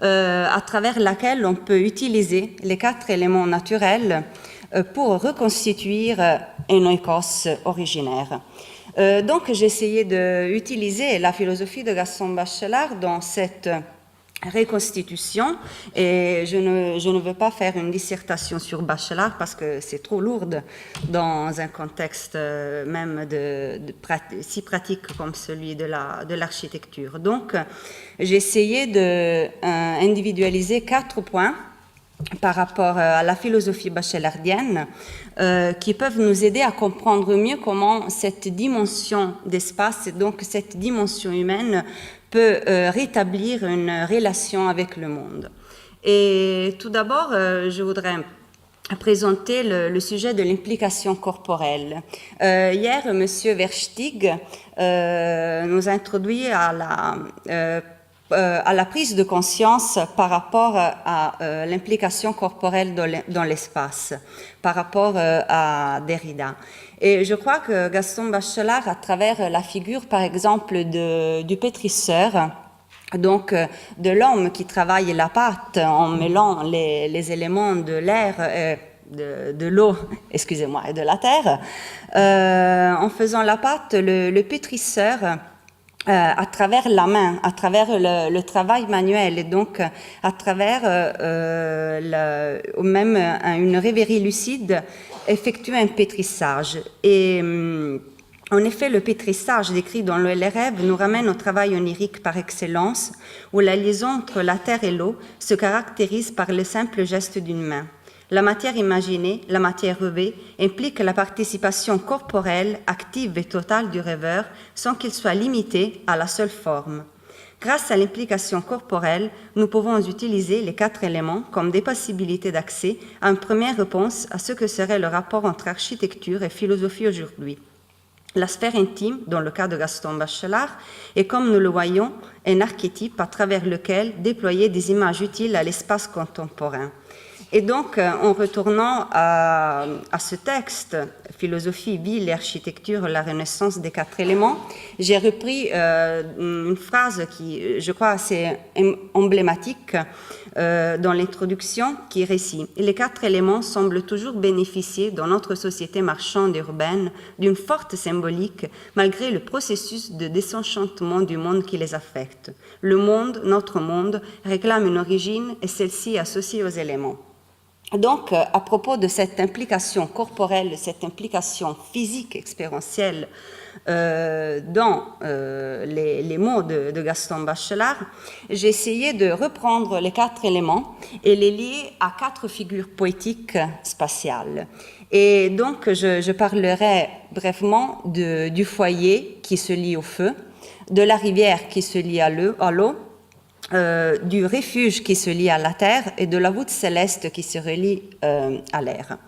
à travers laquelle on peut utiliser les 4 éléments naturels pour reconstituer un oikos originaire. Donc, j'ai essayé d'utiliser la philosophie de Gaston Bachelard dans cette reconstitution, et je ne veux pas faire une dissertation sur Bachelard parce que c'est trop lourd dans un contexte même si pratique comme celui de l'architecture. Donc, j'ai essayé d'individualiser 4 points par rapport à la philosophie bachelardienne qui peuvent nous aider à comprendre mieux comment cette dimension d'espace, donc cette dimension humaine, peut rétablir une relation avec le monde. Et tout d'abord, je voudrais présenter le sujet de l'implication corporelle. Hier, M. Versteeg nous a introduit à la prise de conscience par rapport à l'implication corporelle dans l'espace, par rapport à Derrida. Et je crois que Gaston Bachelard, à travers la figure, par exemple, du pétrisseur, donc de l'homme qui travaille la pâte en mêlant les éléments de l'air, de l'eau, excusez-moi, et de la terre, en faisant la pâte, le pétrisseur, à travers la main, à travers le travail manuel, et donc à travers même une rêverie lucide, effectue un pétrissage. Et en effet, le pétrissage décrit dans Les Rêves nous ramène au travail onirique par excellence, où la liaison entre la terre et l'eau se caractérise par le simple geste d'une main. La matière imaginée, la matière rêvée, implique la participation corporelle, active et totale du rêveur, sans qu'il soit limité à la seule forme. Grâce à l'implication corporelle, nous pouvons utiliser les 4 éléments comme des possibilités d'accès à une première réponse à ce que serait le rapport entre architecture et philosophie aujourd'hui. La sphère intime, dans le cas de Gaston Bachelard, est, comme nous le voyons, un archétype à travers lequel déployer des images utiles à l'espace contemporain. Et donc, en retournant à ce texte, Philosophie, ville et architecture, la renaissance des 4 éléments, j'ai repris une phrase qui, je crois, assez emblématique dans l'introduction, qui récit « Les 4 éléments semblent toujours bénéficier dans notre société marchande et urbaine d'une forte symbolique malgré le processus de désenchantement du monde qui les affecte. Le monde, notre monde, réclame une origine et celle-ci est associée aux éléments. » Donc, à propos de cette implication corporelle, cette implication physique, expérientielle dans les mots de Gaston Bachelard, j'ai essayé de reprendre les 4 éléments et les lier à 4 figures poétiques spatiales. Et donc, je parlerai brièvement du foyer qui se lie au feu, de la rivière qui se lie à l'eau, du refuge qui se lie à la terre et de la voûte céleste qui se relie à l'air.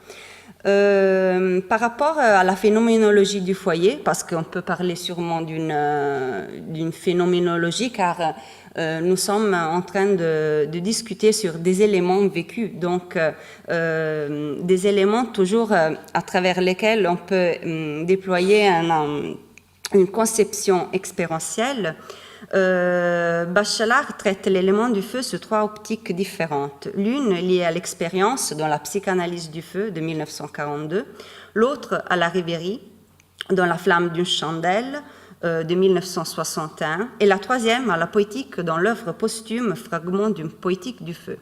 Par rapport à la phénoménologie du foyer, parce qu'on peut parler sûrement d'une phénoménologie, car nous sommes en train de discuter sur des éléments vécus, donc des éléments toujours à travers lesquels on peut déployer une conception expérientielle. Bachelard traite l'élément du feu sous 3 optiques différentes. L'une liée à l'expérience dans la psychanalyse du feu de 1942, l'autre à la rêverie dans la flamme d'une chandelle de 1961 et la troisième à la poétique dans l'œuvre posthume Fragment d'une poétique du feu.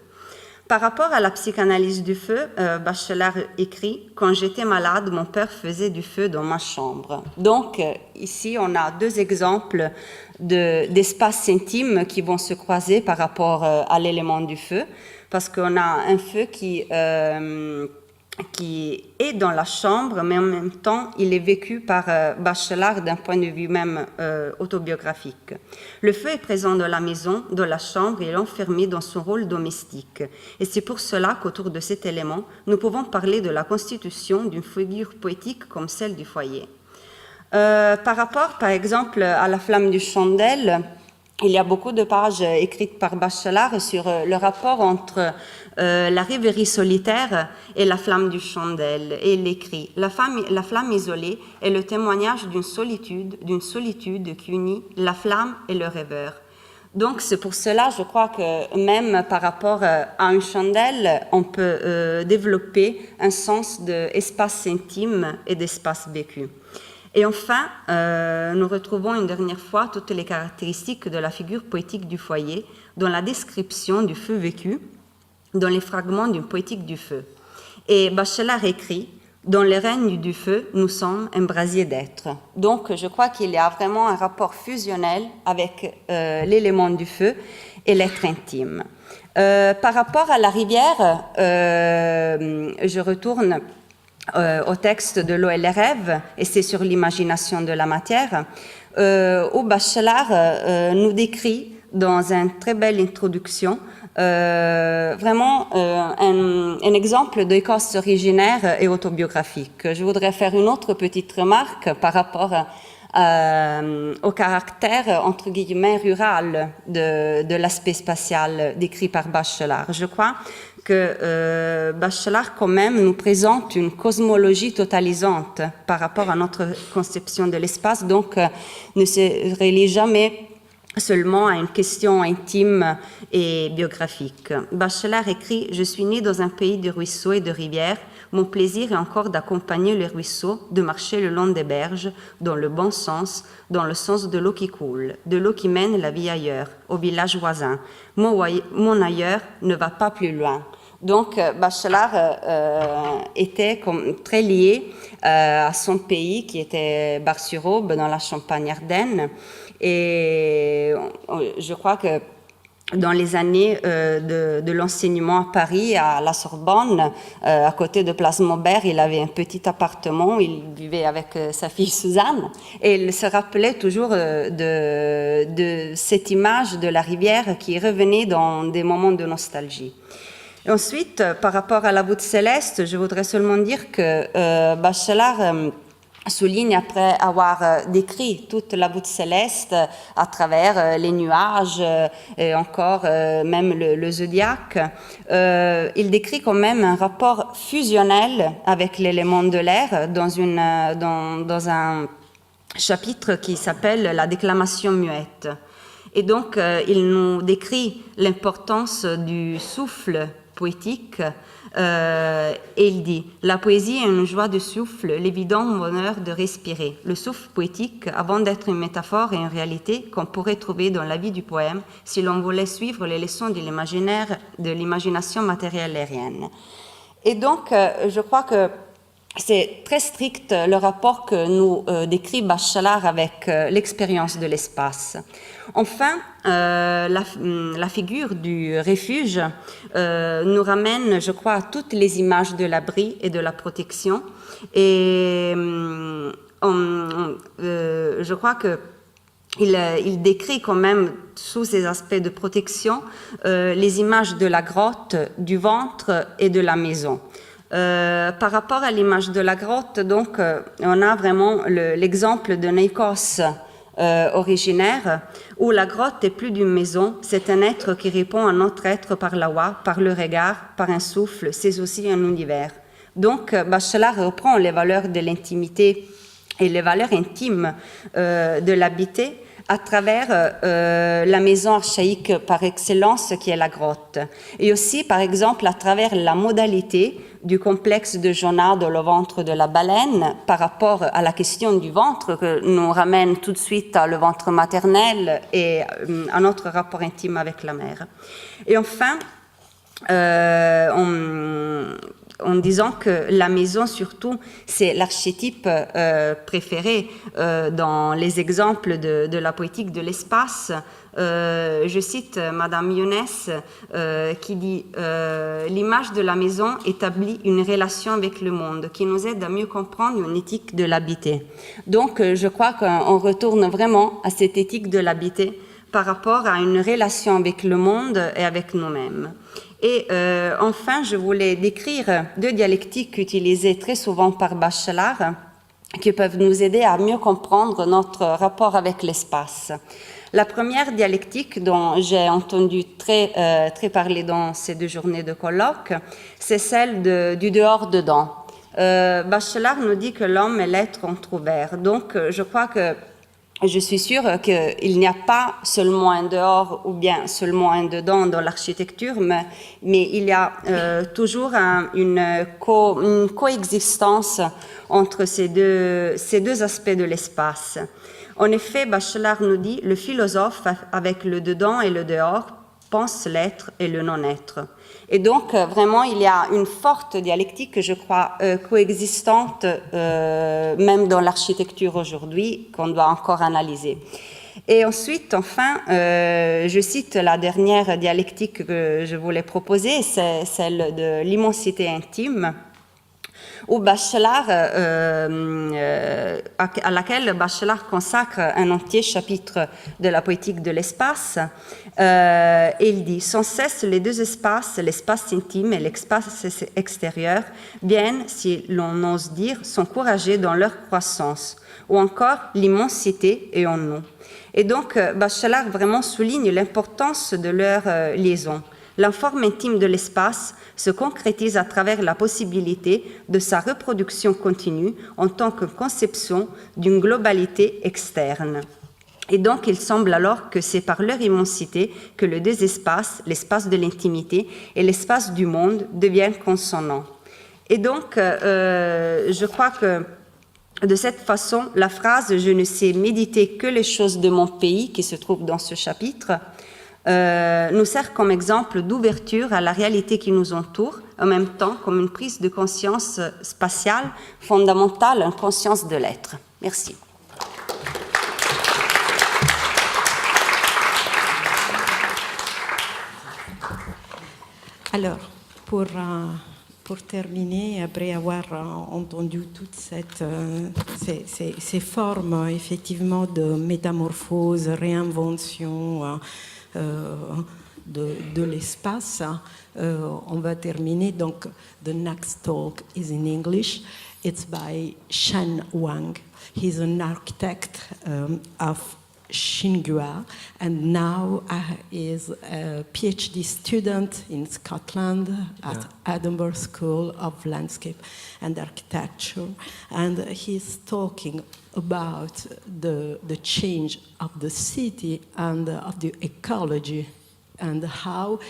Par rapport à la psychanalyse du feu, Bachelard écrit « Quand j'étais malade, mon père faisait du feu dans ma chambre ». Donc, ici, on a 2 exemples d'espaces intimes qui vont se croiser par rapport à l'élément du feu, parce qu'on a un feu qui est dans la chambre, mais en même temps, il est vécu par Bachelard d'un point de vue même autobiographique. Le feu est présent dans la maison, dans la chambre, et enfermé dans son rôle domestique. Et c'est pour cela qu'autour de cet élément, nous pouvons parler de la constitution d'une figure poétique comme celle du foyer. Par rapport, par exemple, à la flamme du chandelle, il y a beaucoup de pages écrites par Bachelard sur le rapport entre la rêverie solitaire et la flamme du chandelle. Et il écrit « La flamme isolée est le témoignage d'une solitude qui unit la flamme et le rêveur. » Donc c'est pour cela, je crois que même par rapport à une chandelle, on peut développer un sens d'espace intime et d'espace vécu. Et enfin, nous retrouvons une dernière fois toutes les caractéristiques de la figure poétique du foyer dans la description du feu vécu, dans les fragments d'une poétique du feu. Et Bachelard écrit « Dans le règne du feu, nous sommes un brasier d'être ». Donc, je crois qu'il y a vraiment un rapport fusionnel avec l'élément du feu et l'être intime. Par rapport à la rivière, je retourne au texte de L'eau et les rêves, et c'est sur l'imagination de la matière, où Bachelard nous décrit dans une très belle introduction vraiment un exemple d'écosse originaire et autobiographique. Je voudrais faire une autre petite remarque par rapport au caractère, entre guillemets, rural de l'aspect spatial décrit par Bachelard. Je crois que Bachelard, quand même, nous présente une cosmologie totalisante par rapport à notre conception de l'espace, donc ne se relie jamais seulement à une question intime et biographique. Bachelard écrit « Je suis né dans un pays de ruisseaux et de rivières. Mon plaisir est encore d'accompagner les ruisseaux, de marcher le long des berges, dans le bon sens, dans le sens de l'eau qui coule, de l'eau qui mène la vie ailleurs, au village voisin. Mon ailleurs ne va pas plus loin. » Donc, Bachelard était très lié à son pays, qui était Bar-sur-Aube, dans la Champagne-Ardenne. Et je crois que dans les années de l'enseignement à Paris, à la Sorbonne, à côté de Place Maubert, il avait un petit appartement, il vivait avec sa fille Suzanne, et il se rappelait toujours de cette image de la rivière qui revenait dans des moments de nostalgie. Et ensuite, par rapport à la voûte céleste, je voudrais seulement dire que Bachelard souligne, après avoir décrit toute la voûte céleste à travers les nuages et encore même le zodiaque, il décrit quand même un rapport fusionnel avec l'élément de l'air dans un chapitre qui s'appelle « La déclamation muette ». Et donc, il nous décrit l'importance du souffle poétique. Et il dit « La poésie est une joie de souffle, l'évident bonheur de respirer. Le souffle poétique, avant d'être une métaphore, est une réalité qu'on pourrait trouver dans la vie du poème si l'on voulait suivre les leçons de l'imagination matérielle aérienne. » Et donc, je crois que c'est très strict le rapport que nous décrit Bachelard avec l'expérience de l'espace. Enfin, la figure du refuge nous ramène, je crois, à toutes les images de l'abri et de la protection. Et je crois que il décrit quand même, sous ces aspects de protection, les images de la grotte, du ventre et de la maison. Par rapport à l'image de la grotte, donc, on a vraiment l'exemple de Nikos originaire, où la grotte est plus d'une maison, c'est un être qui répond à notre être par la voix, par le regard, par un souffle, c'est aussi un univers. Donc, Bachelard reprend les valeurs de l'intimité et les valeurs intimes de l'habité à travers la maison archaïque par excellence qui est la grotte. Et aussi, par exemple, à travers la modalité du complexe de Jonas dans le ventre de la baleine par rapport à la question du ventre que nous ramène tout de suite à le ventre maternel et à notre rapport intime avec la mère. Et enfin, en disant que la maison, surtout, c'est l'archétype préféré dans les exemples de la poétique de l'espace. Je cite Madame Younes qui dit « L'image de la maison établit une relation avec le monde qui nous aide à mieux comprendre une éthique de l'habité. » Donc, je crois qu'on retourne vraiment à cette éthique de l'habité par rapport à une relation avec le monde et avec nous-mêmes. Et enfin, je voulais décrire deux dialectiques utilisées très souvent par Bachelard qui peuvent nous aider à mieux comprendre notre rapport avec l'espace. La première dialectique dont j'ai entendu très parler dans ces 2 journées de colloque, c'est celle du dehors-dedans. Bachelard nous dit que l'homme est l'être entrouvert. Donc, je crois que je suis sûre qu'il n'y a pas seulement un dehors ou bien seulement un dedans dans l'architecture, mais il y a toujours une coexistence entre ces deux aspects de l'espace. En effet, Bachelard nous dit « Le philosophe, avec le dedans et le dehors, pense l'être et le non-être ». Et donc, vraiment, il y a une forte dialectique, je crois, coexistante, même dans l'architecture aujourd'hui, qu'on doit encore analyser. Et ensuite, enfin, je cite la dernière dialectique que je voulais proposer, c'est celle de l'immensité intime, où Bachelard, à laquelle Bachelard consacre un entier chapitre de la poétique de l'espace. Et il dit « Sans cesse, les deux espaces, l'espace intime et l'espace extérieur, viennent, si l'on ose dire, s'encourager dans leur croissance, ou encore l'immensité est en nous. » Et donc, Bachelard vraiment souligne l'importance de leur liaison. La forme intime de l'espace se concrétise à travers la possibilité de sa reproduction continue en tant que conception d'une globalité externe. Et donc, il semble alors que c'est par leur immensité que les deux espaces, l'espace de l'intimité et l'espace du monde, deviennent consonants. Et donc, je crois que de cette façon, la phrase « Je ne sais méditer que les choses de mon pays » qui se trouve dans ce chapitre, nous sert comme exemple d'ouverture à la réalité qui nous entoure, en même temps comme une prise de conscience spatiale fondamentale, une conscience de l'être. Merci. Alors, pour terminer, après avoir entendu toutes ces formes effectivement de métamorphose, réinvention de l'espace, on va terminer. Donc, the next talk is in English, It's by Shen Wang. He's an architect of Tsinghua, and now is a PhD student in Scotland at Edinburgh School of Landscape and Architecture. And he's talking about the change of the city and of the ecology, and how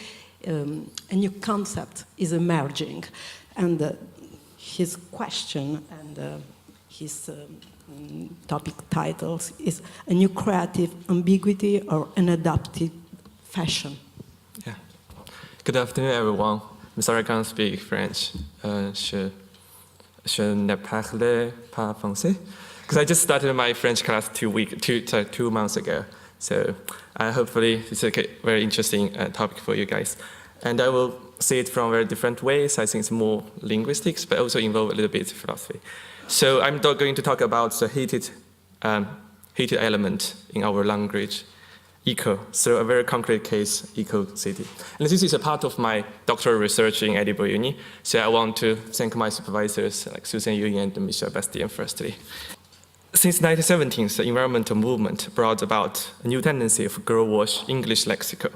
a new concept is emerging. And his question and his topic titles is A New Creative Ambiguity or an Adaptive Fashion. Yeah. Good afternoon, everyone. I'm sorry I can't speak French. Je ne parle pas français. Because I just started my French class 2 months ago. So hopefully it's a very interesting topic for you guys. And I will see it from very different ways. I think it's more linguistics, but also involve a little bit of philosophy. So I'm going to talk about the heated element in our language, eco. So a very concrete case, eco-city. And this is a part of my doctoral research in Edinburgh Uni. So I want to thank my supervisors like Susan Yu and Michel Bastien firstly. Since 1970s, the environmental movement brought about a new tendency of girl-wash English lexicon.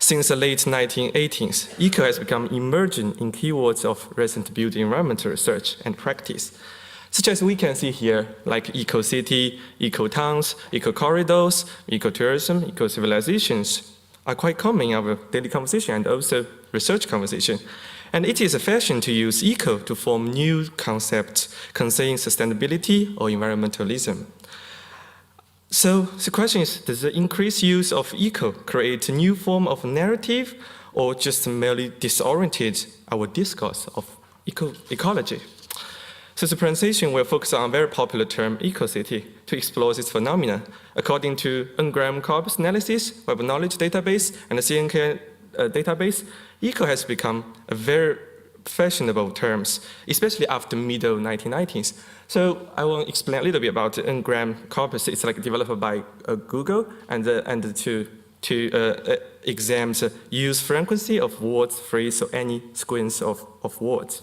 Since the late 1980s, eco has become emergent in keywords of recent built environmental research and practice, such as we can see here, like eco-city, eco-towns, eco-corridors, eco-tourism, eco-civilizations are quite common in our daily conversation and also research conversation. And it is a fashion to use eco to form new concepts concerning sustainability or environmentalism. So the question is, does the increased use of eco create a new form of narrative or just merely disorientate our discourse of ecology? So the presentation will focus on a very popular term, eco-city, to explore this phenomena. According to Ngram corpus analysis, Web Knowledge database, and the CNK database, eco has become a very fashionable terms, especially after middle 1990s. So I will explain a little bit about Ngram corpus. It's like developed by Google and to examine the use frequency of words, phrase, or any sequence of words.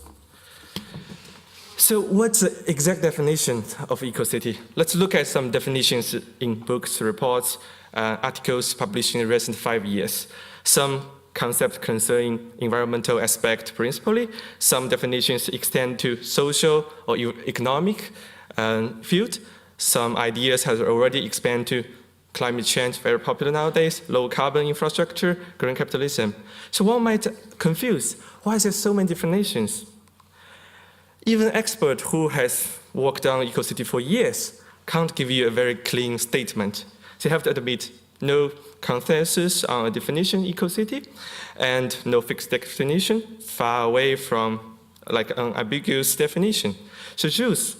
So what's the exact definition of eco-city? Let's look at some definitions in books, reports, articles published in the recent 5 years. Some concepts concerning environmental aspect principally. Some definitions extend to social or economic field. Some ideas have already expanded to climate change, very popular nowadays, low carbon infrastructure, green capitalism. So one might confuse, why is there so many definitions? Even an expert who has worked on eco-city for years can't give you a very clean statement. They have to admit no consensus on a definition eco-city and no fixed definition, far away from like an ambiguous definition. So Jews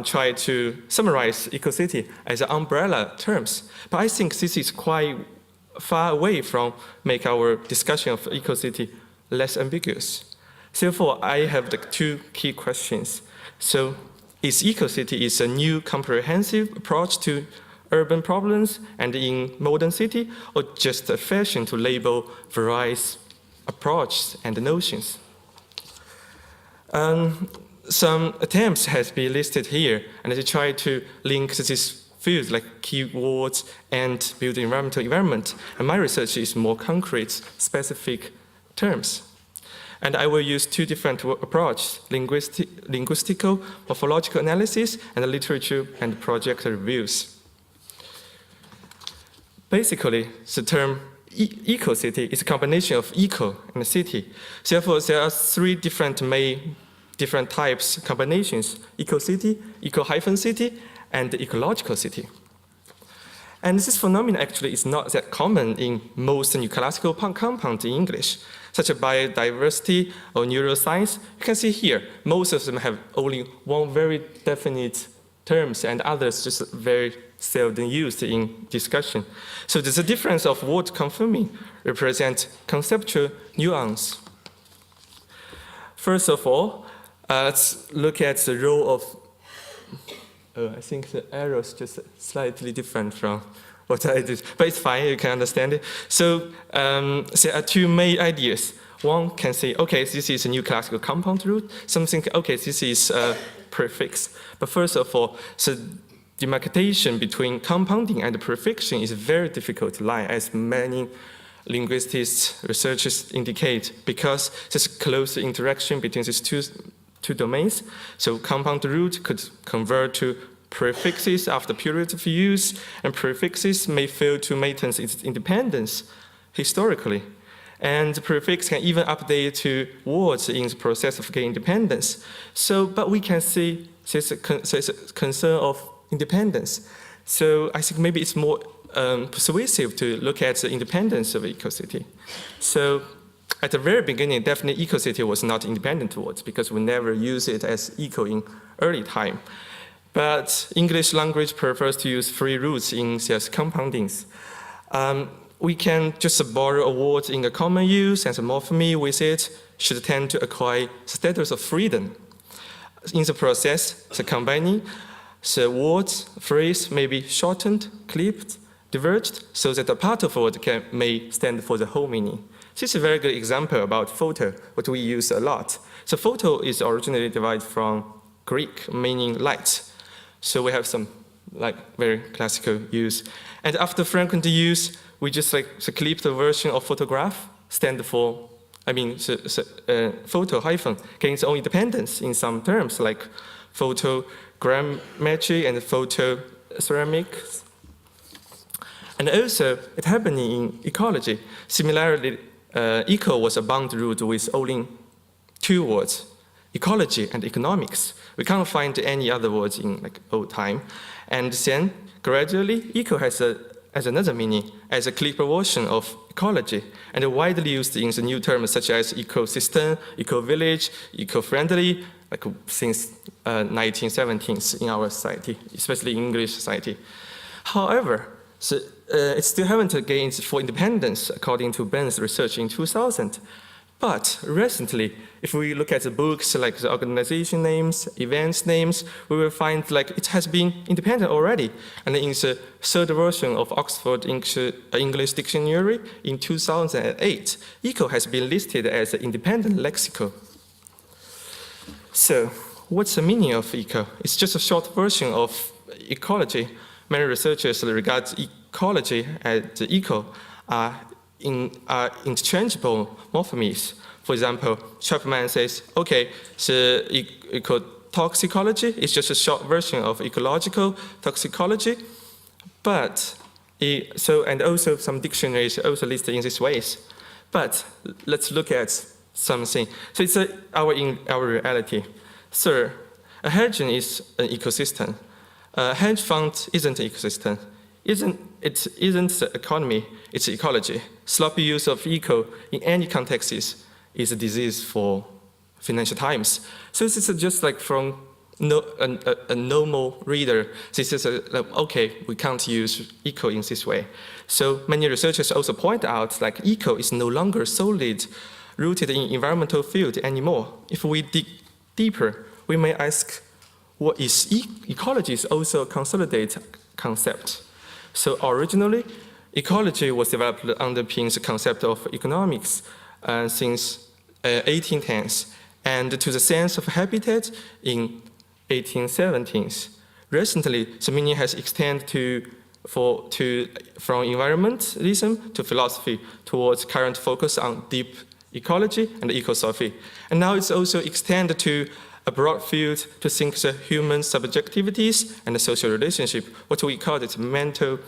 try to summarize eco-city as an umbrella terms, but I think this is quite far away from make our discussion of eco-city less ambiguous. Therefore, I have the 2 key questions. So, is eco-city is a new comprehensive approach to urban problems and in modern city, or just a fashion to label various approaches and notions? Some attempts has been listed here, and they try to link these fields like keywords and build environment. And my research is more concrete, specific terms. And I will use 2 different approaches, linguistical, morphological analysis, and literature and project reviews. Basically, the term eco-city is a combination of eco and city. Therefore, there are 3 different types, combinations, eco-city, eco-city, and ecological city. And this phenomenon actually is not that common in most neoclassical compounds in English, such as biodiversity or neuroscience. You can see here, most of them have only one very definite terms and others just very seldom used in discussion. So there's a difference of word confirming represent conceptual nuance. First of all, let's look at the role of I think the arrow is just slightly different from what I did, but it's fine, you can understand it. So there are 2 main ideas. One can say, okay, this is a new classical compound root. Some think, okay, this is prefix. But first of all, so demarcation between compounding and prefixing is a very difficult line, as many linguistics researchers indicate, because there's a close interaction between these two domains. So compound root could convert to prefixes after periods of use, and prefixes may fail to maintain its independence historically. And the prefix can even update to words in the process of gaining independence. So, but we can see there's a concern of independence. So I think maybe it's more persuasive to look at the independence of EcoCity. So at the very beginning, definitely EcoCity was not independent words because we never use it as eco in early time. But English language prefers to use free roots in their compoundings. We can just borrow a word in a common use, and the morpheme with it should tend to acquire status of freedom. In the process, the combining, the word, phrase may be shortened, clipped, diverged, so that a part of a word may stand for the whole meaning. This is a very good example about photo, what we use a lot. So photo is originally derived from Greek, meaning light. So we have some very classical use. And after frequent use, we just the clipped version of photograph stand for, photo hyphen gains own independence in some terms like photogrammetry and photoceramics. And also, it happened in ecology. Similarly, eco was a bound root with only two words, ecology and economics. We can't find any other words in old time. And then, gradually, eco has another meaning as a clipped version of ecology, and widely used in the new terms such as ecosystem, eco-village, eco-friendly, since 1970s in our society, especially English society. However, it still haven't gained full independence according to Ben's research in 2000. But recently, if we look at the books like the organization names, events names, we will find it has been independent already. And in the third version of Oxford English Dictionary in 2008, eco has been listed as an independent lexicon. So, what's the meaning of eco? It's just a short version of ecology. Many researchers regard ecology as the eco interchangeable morphemes. For example, Chapman says, okay, so ecotoxicology is just a short version of ecological toxicology, but and also some dictionaries also listed in these ways. But let's look at something. So it's our reality. Sir, a hedge is an ecosystem. A hedge fund isn't an ecosystem. It isn't the economy, it's ecology. Sloppy use of eco in any context is a disease for Financial Times. So this is just from a normal reader. This is okay, we can't use eco in this way. So many researchers also point out eco is no longer solid rooted in environmental field anymore. If we dig deeper, we may ask, what is ecology is also a consolidated concept. So originally, ecology was developed underpins the concept of economics since 1810s, and to the sense of habitat in 1870s. Recently, the meaning has extended from environmentalism to philosophy towards current focus on deep ecology and ecosophy. And now it's also extended to a broad field to think the human subjectivities and the social relationship, what we call it mental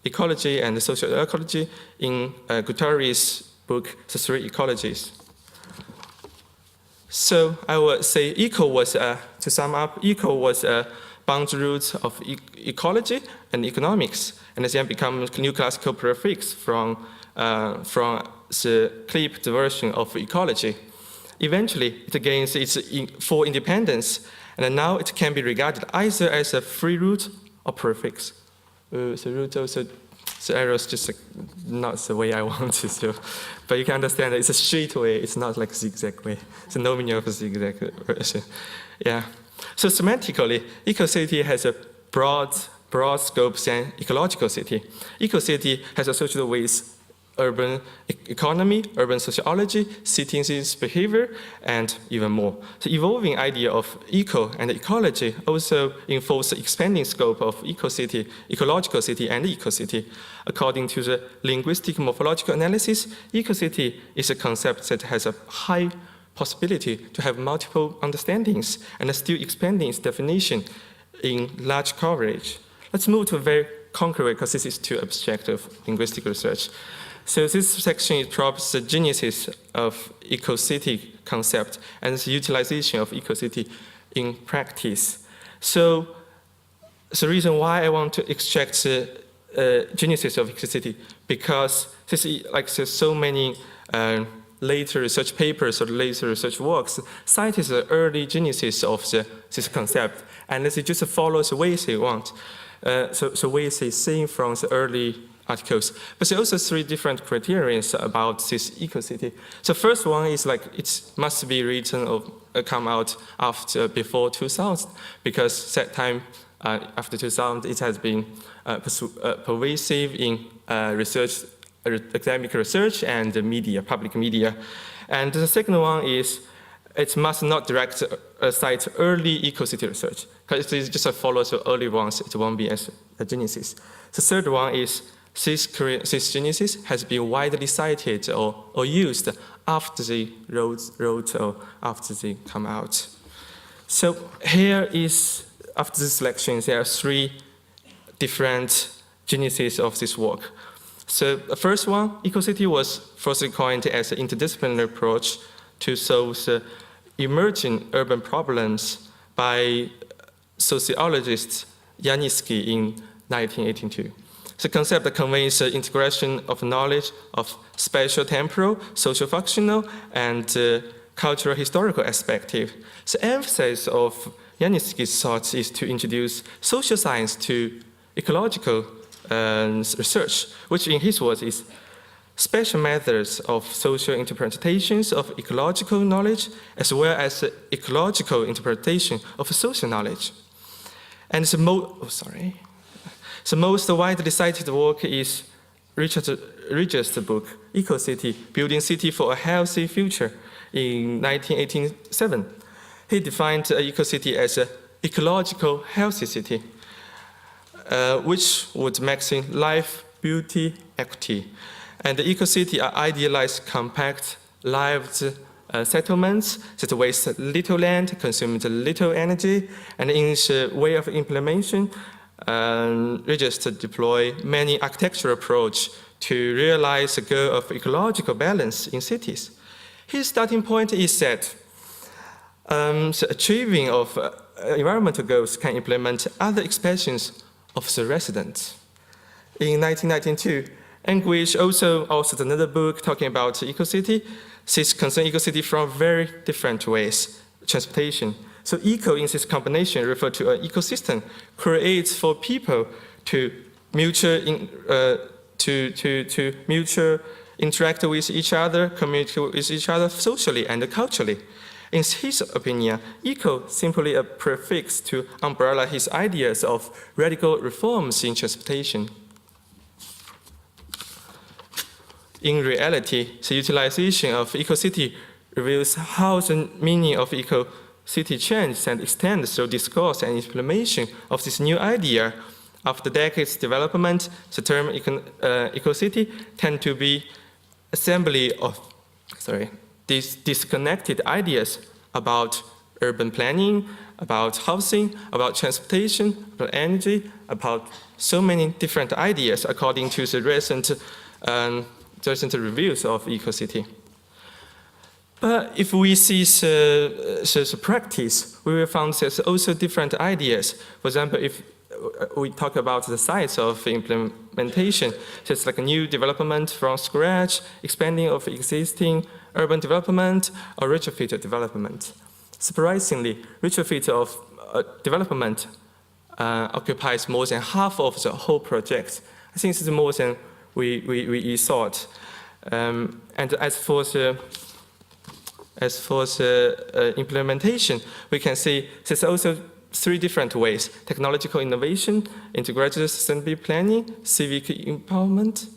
ecology and social ecology in Guattari's book, The Three Ecologies. So I would say eco was, to sum up, eco was a bound root of ecology and economics, and then become a new classical prefix from the clipped version of ecology. Eventually, it gains its full independence, and now it can be regarded either as a free root or prefix. The root also, the arrow is just not the way I want to do. But you can understand that it's a straight way, it's not zigzag way. It's no meaning of a zigzag version. Yeah. So semantically, EcoCity has a broad scope than ecological city. EcoCity has associated with urban economy, urban sociology, citizens' behavior, and even more. The evolving idea of eco and ecology also involves the expanding scope of eco-city, ecological city, and eco-city. According to the linguistic morphological analysis, eco-city is a concept that has a high possibility to have multiple understandings and still expanding its definition in large coverage. Let's move to a very concrete way, because this is too abstract of linguistic research. So this section probes the genesis of eco-city concept and the utilization of eco-city in practice. So the reason why I want to extract the genesis of eco-city, because there's so many later research papers or later research works cited the early genesis of this concept, and they just follow the way they want. So we see seen from the early articles. But there are also three different criteria about this eco-city. So first one is it must be written or come out before 2000, because that time after 2000 it has been pervasive in research, academic research and the media, public media. And the second one is it must not direct cite early eco-city research, because it just follows the early ones, it won't be as a genesis. The third one is this genesis has been widely cited or used after they wrote or after they come out. So here is, after this selection, there are three different genesis of this work. So the first one, eco-city was first coined as an interdisciplinary approach to solve the emerging urban problems by sociologist Janicki in 1982. The concept conveys the integration of knowledge of spatial, temporal, social functional, and cultural historical perspective. The emphasis of Janicki's thoughts is to introduce social science to ecological research, which in his words is special methods of social interpretations of ecological knowledge, as well as ecological interpretation of social knowledge. And the most widely cited work is Richard Ridges' book, Eco-City, Building City for a Healthy Future, in 1987. He defined eco-city as an ecological healthy city, which would maximize life, beauty, equity. And the eco-city are idealized, compact, lived settlements that waste little land, consume little energy, and in the way of implementation, Ridges deploy many architectural approach to realize the goal of ecological balance in cities. His starting point is that the achieving of environmental goals can implement other expressions of the residents. In 1992, Anguish also authored another book talking about eco-city. This concerns eco-city from very different ways. Transportation. So eco in this combination refers to an ecosystem creates for people to mutual interact with each other, communicate with each other socially and culturally. In his opinion, eco simply a prefix to umbrella his ideas of radical reforms in transportation. In reality, the utilization of eco-city reveals how the meaning of eco-city changes and extends through discourse and implementation of this new idea. After decades development, the term eco-city tend to be assembly of these disconnected ideas about urban planning, about housing, about transportation, about energy, about so many different ideas according to the recent reviews of eco-city. But if we see the practice, we will find there's also different ideas. For example, if we talk about the size of implementation, just like a new development from scratch, expanding of existing urban development, or retrofit development. Surprisingly, retrofit of development occupies more than half of the whole project. I think this is more than we thought. And as for the implementation, we can see there's also three different ways: technological innovation, integrated sustainability planning, civic empowerment.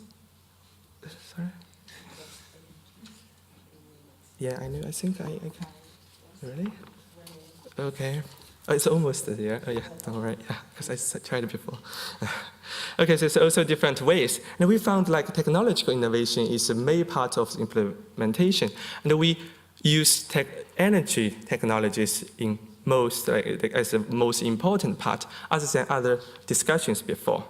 Yeah, I know. I think I can. Really? Okay. Oh, it's almost there. Oh, yeah. All right. Yeah, because I tried it before. Okay, so it's also different ways. And we found like technological innovation is a main part of the implementation. And we use energy technologies in most, as the most important part, other than other discussions before.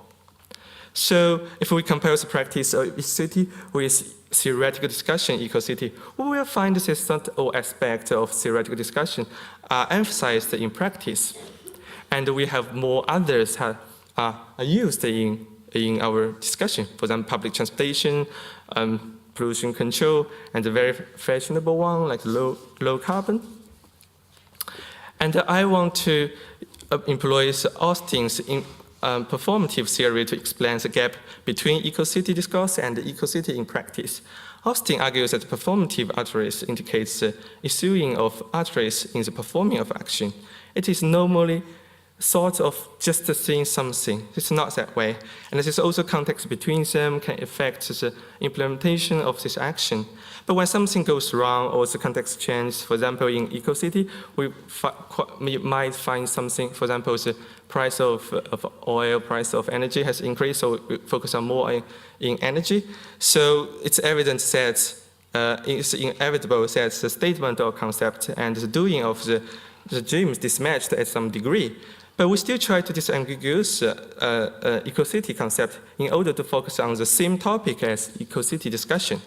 So if we compare the practice of EcoCity with theoretical discussion in EcoCity, we will find that not all aspects of theoretical discussion are emphasized in practice. And we have more others are used in our discussion. For example, public transportation, pollution control, and a very fashionable one like low carbon. And I want to employ Austin's performative theory to explain the gap between EcoCity discourse and EcoCity in practice. Austin argues that performative utterance indicates the issuing of utterance in the performing of action. It is normally thought of just saying something. It's not that way. And there is also context between them can affect the implementation of this action. But when something goes wrong or the context changes, for example, in EcoCity, we might find something, for example, the price of oil, price of energy has increased, so we focus on more in energy. So it's evident that it's inevitable that the statement or concept and the doing of the dream is mismatched at some degree. But we still try to disambiguous EcoCity concept in order to focus on the same topic as EcoCity discussion.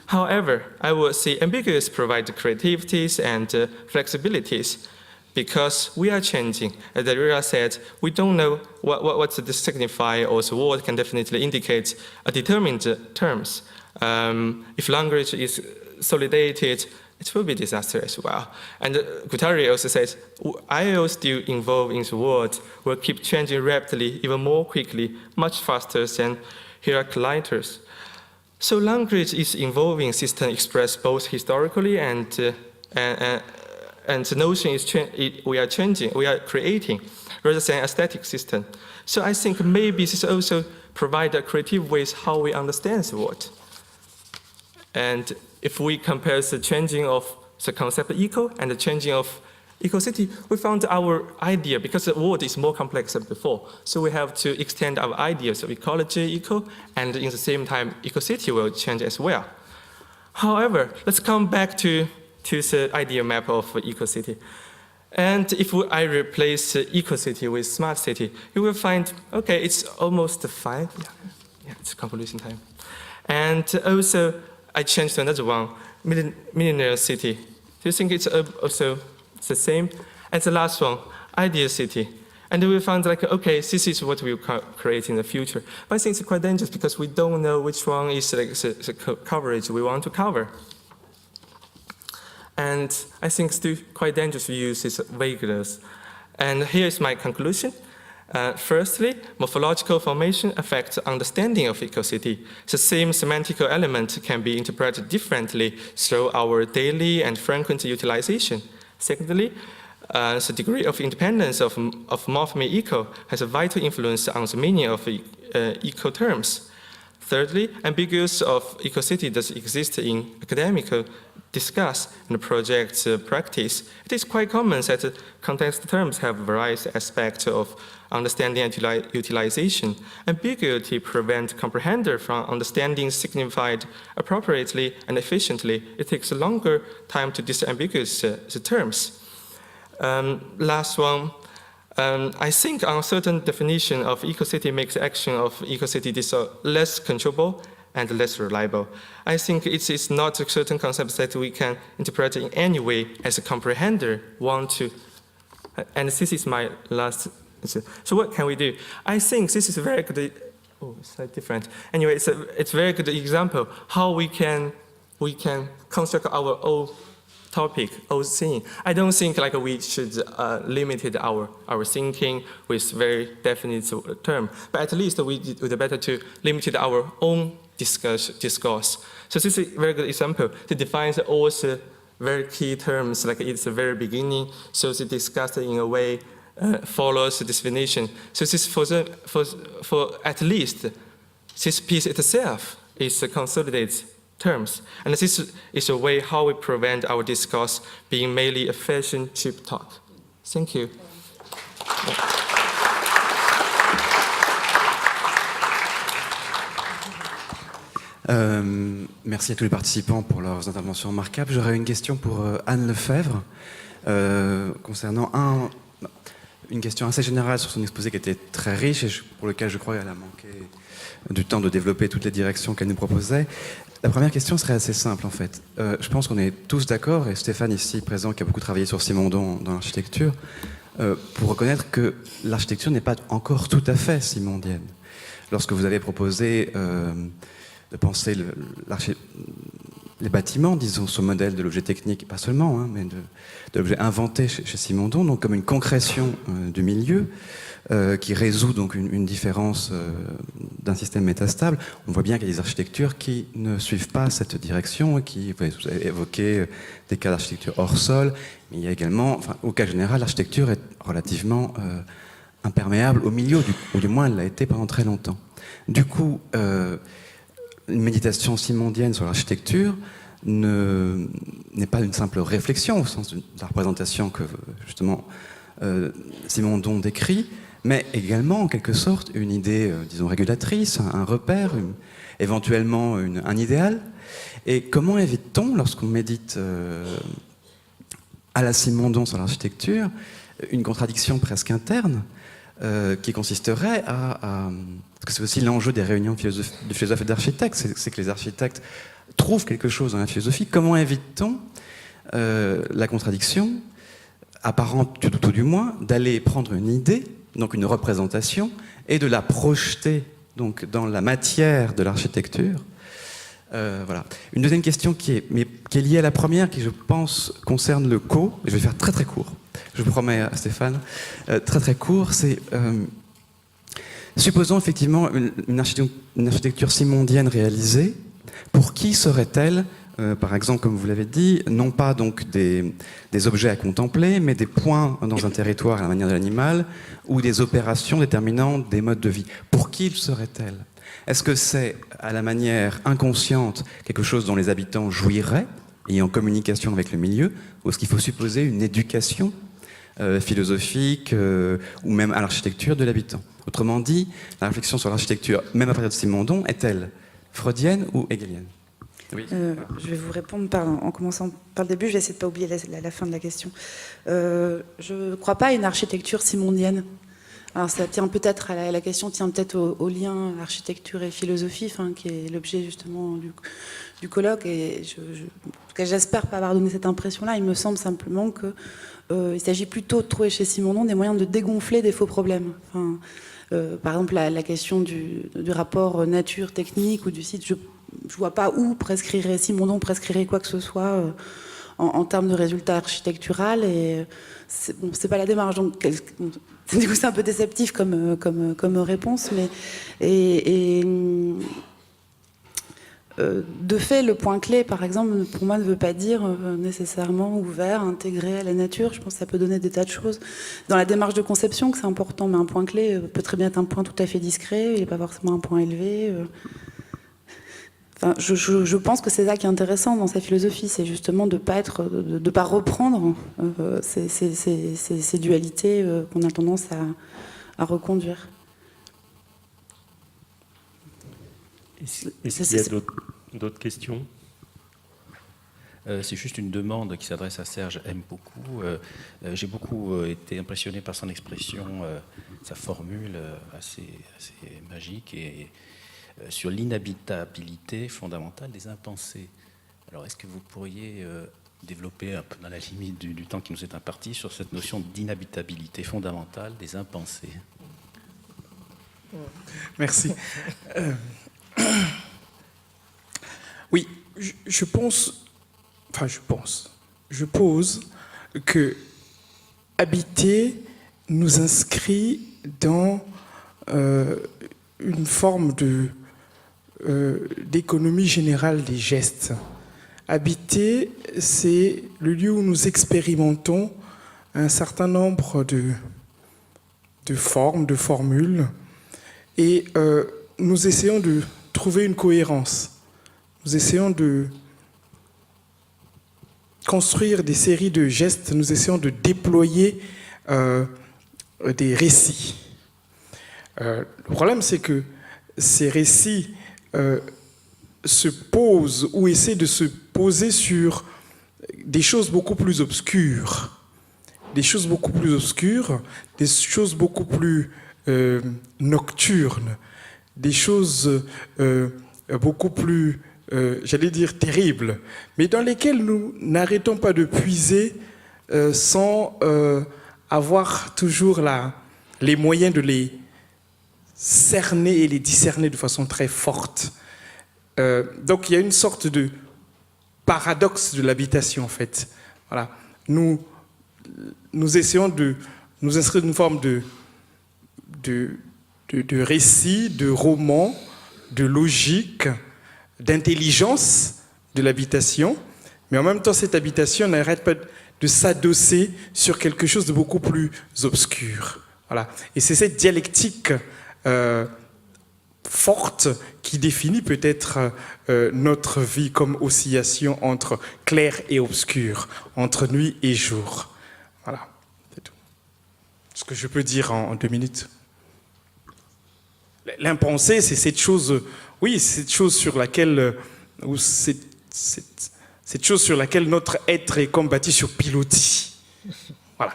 However, I would say ambiguous provide creativities and flexibilities because we are changing. As Rira said, we don't know what this signify or the word can definitely indicate a determined terms. If language is solidated, it will be disaster as well. And Guattari also says, IO still involved in the world will keep changing rapidly, even more quickly, much faster than Heraclitus. So language is involving system expressed both historically and the notion is we are changing, we are creating, rather than a static system. So I think maybe this also provides a creative ways how we understand the world. And if we compare the changing of the concept of eco and the changing of EcoCity, we found our idea, because the world is more complex than before, so we have to extend our ideas of ecology, eco, and in the same time, EcoCity will change as well. However, let's come back to the idea map of EcoCity. And if I replace EcoCity with smart city, you will find, okay, it's almost fine. Yeah, it's convolution time. And also, I changed to another one, millionaire city. Do you think it's also the same? And the last one, ideal city. And we found like, okay, this is what we'll create in the future. But I think it's quite dangerous because we don't know which one is like the coverage we want to cover. And I think it's still quite dangerous to use this vagueness. And here's my conclusion. Firstly, morphological formation affects understanding of EcoCity. The same semantical element can be interpreted differently through our daily and frequent utilization. Secondly, the degree of independence of morpheme eco has a vital influence on the meaning of eco terms. Thirdly, ambiguous of EcoCity does exist in academic discuss and project practice. It is quite common that context terms have various aspects of understanding and utilization. Ambiguity prevents comprehender from understanding signified appropriately and efficiently. It takes a longer time to disambiguous the terms. Last one, I think on certain definition of EcoCity makes action of EcoCity less controllable and less reliable. I think it is not a certain concept that we can interpret in any way as a comprehender want to. And this is my last answer. So what can we do? I think this is a very good, oh, it's slightly different. Anyway, it's a very good example how we can construct our own topic, own thing. I don't think like we should limit our thinking with very definite term, but at least we do better to limit our own discourse. So this is a very good example to define all the very key terms, like it's the very beginning, so it's discussed in a way follows the definition. So this for at least this piece itself is consolidated terms. And this is a way how we prevent our discourse being merely a fashion cheap talk. Thank you. Merci à tous les participants pour leurs interventions remarquables. J'aurais une question pour Anne Lefebvre concernant une question assez générale sur son exposé qui était très riche et pour lequel je crois qu'elle a manqué du temps de développer toutes les directions qu'elle nous proposait. La première question serait assez simple en fait. Je pense qu'on est tous d'accord, et Stéphane ici présent qui a beaucoup travaillé sur Simondon dans l'architecture, pour reconnaître que l'architecture n'est pas encore tout à fait simondienne. Lorsque vous avez proposé de penser les bâtiments, disons, sur le modèle de l'objet technique, pas seulement, hein, mais de l'objet inventé chez Simondon, donc comme une concrétion du milieu, qui résout donc une différence d'un système métastable. On voit bien qu'il y a des architectures qui ne suivent pas cette direction, et qui, vous avez évoqué des cas d'architecture hors sol, mais il y a également, enfin, au cas général, l'architecture est relativement imperméable au milieu, ou du moins elle l'a été pendant très longtemps. Du coup, une méditation simondienne sur l'architecture n'est pas une simple réflexion au sens de la représentation que justement Simondon décrit, mais également en quelque sorte une idée, disons, régulatrice, un repère, éventuellement un idéal. Et comment évite-t-on, lorsqu'on médite à la Simondon sur l'architecture, une contradiction presque interne qui consisterait à parce que c'est aussi l'enjeu des réunions de philosophes et d'architectes, c'est que les architectes trouvent quelque chose dans la philosophie. Comment évite-t-on la contradiction apparente, tout du moins, d'aller prendre une idée, donc une représentation, et de la projeter donc, dans la matière de l'architecture. Voilà. Une deuxième question qui est liée à la première, qui je pense concerne le co. Je vais faire très très court. Je vous promets à Stéphane, très très court. C'est supposons effectivement une architecture simondienne réalisée. Pour qui serait-elle, par exemple, comme vous l'avez dit, non pas donc des objets à contempler, mais des points dans un territoire à la manière de l'animal, ou des opérations déterminant des modes de vie. Pour qui serait-elle ? Est-ce que c'est, à la manière inconsciente, quelque chose dont les habitants jouiraient, et en communication avec le milieu, ou est-ce qu'il faut supposer une éducation philosophique ou même à l'architecture de l'habitant? Autrement dit, la réflexion sur l'architecture, même à partir de Simondon, est-elle freudienne ou hegelienne? Oui. Je vais vous répondre en commençant par le début. Je vais essayer de ne pas oublier la fin de la question. Je ne crois pas à une architecture simondienne. Alors ça tient peut-être à la question tient peut-être au lien architecture et philosophie, qui est l'objet justement du colloque. Et en tout cas, j'espère pas avoir donné cette impression-là. Il me semble simplement que il s'agit plutôt de trouver chez Simondon des moyens de dégonfler des faux problèmes. Par exemple, la question du rapport nature-technique ou du site, je vois pas où Simondon prescrirait quoi que ce soit en termes de résultats architectural. Et c'est pas la démarche. Donc, du coup, c'est un peu déceptif comme réponse, mais de fait, le point clé, par exemple, pour moi, ne veut pas dire nécessairement ouvert, intégré à la nature. Je pense que ça peut donner des tas de choses. Dans la démarche de conception, que c'est important, mais un point clé peut très bien être un point tout à fait discret, il n'est pas forcément un point élevé. Je pense que c'est ça qui est intéressant dans sa philosophie, c'est justement de ne pas reprendre ces dualités qu'on a tendance à reconduire. Est-ce qu'il y a d'autres questions? C'est juste une demande qui s'adresse à Serge M. beaucoup. J'ai beaucoup été impressionné par son expression, sa formule assez magique et sur l'inhabitabilité fondamentale des impensés. Alors, est-ce que vous pourriez développer un peu dans la limite du temps qui nous est imparti sur cette notion d'inhabitabilité fondamentale des impensés? Merci. Oui, je pose que habiter nous inscrit dans une forme d'économie générale des gestes. Habiter, c'est le lieu où nous expérimentons un certain nombre de formes, de formules, et nous essayons de trouver une cohérence nous essayons de construire des séries de gestes, nous essayons de déployer des récits. Le problème, c'est que ces récits se posent ou essaient de se poser sur des choses beaucoup plus obscures, des choses beaucoup plus nocturnes, des choses beaucoup plus, j'allais dire, terribles, mais dans lesquelles nous n'arrêtons pas de puiser sans avoir toujours les moyens de les cerner et les discerner de façon très forte. Donc il y a une sorte de paradoxe de l'habitation, en fait. Voilà. Nous essayons de nous inscrire dans une forme de récit, de roman, de logique, d'intelligence de l'habitation, mais en même temps, cette habitation n'arrête pas de s'adosser sur quelque chose de beaucoup plus obscur. Voilà. Et c'est cette dialectique forte qui définit peut-être notre vie comme oscillation entre clair et obscur, entre nuit et jour. Voilà, c'est tout. Ce que je peux dire en 2 minutes. L'impensé, c'est cette chose, oui, cette chose sur laquelle, cette chose sur laquelle notre être est comme bâti sur pilotis. Voilà.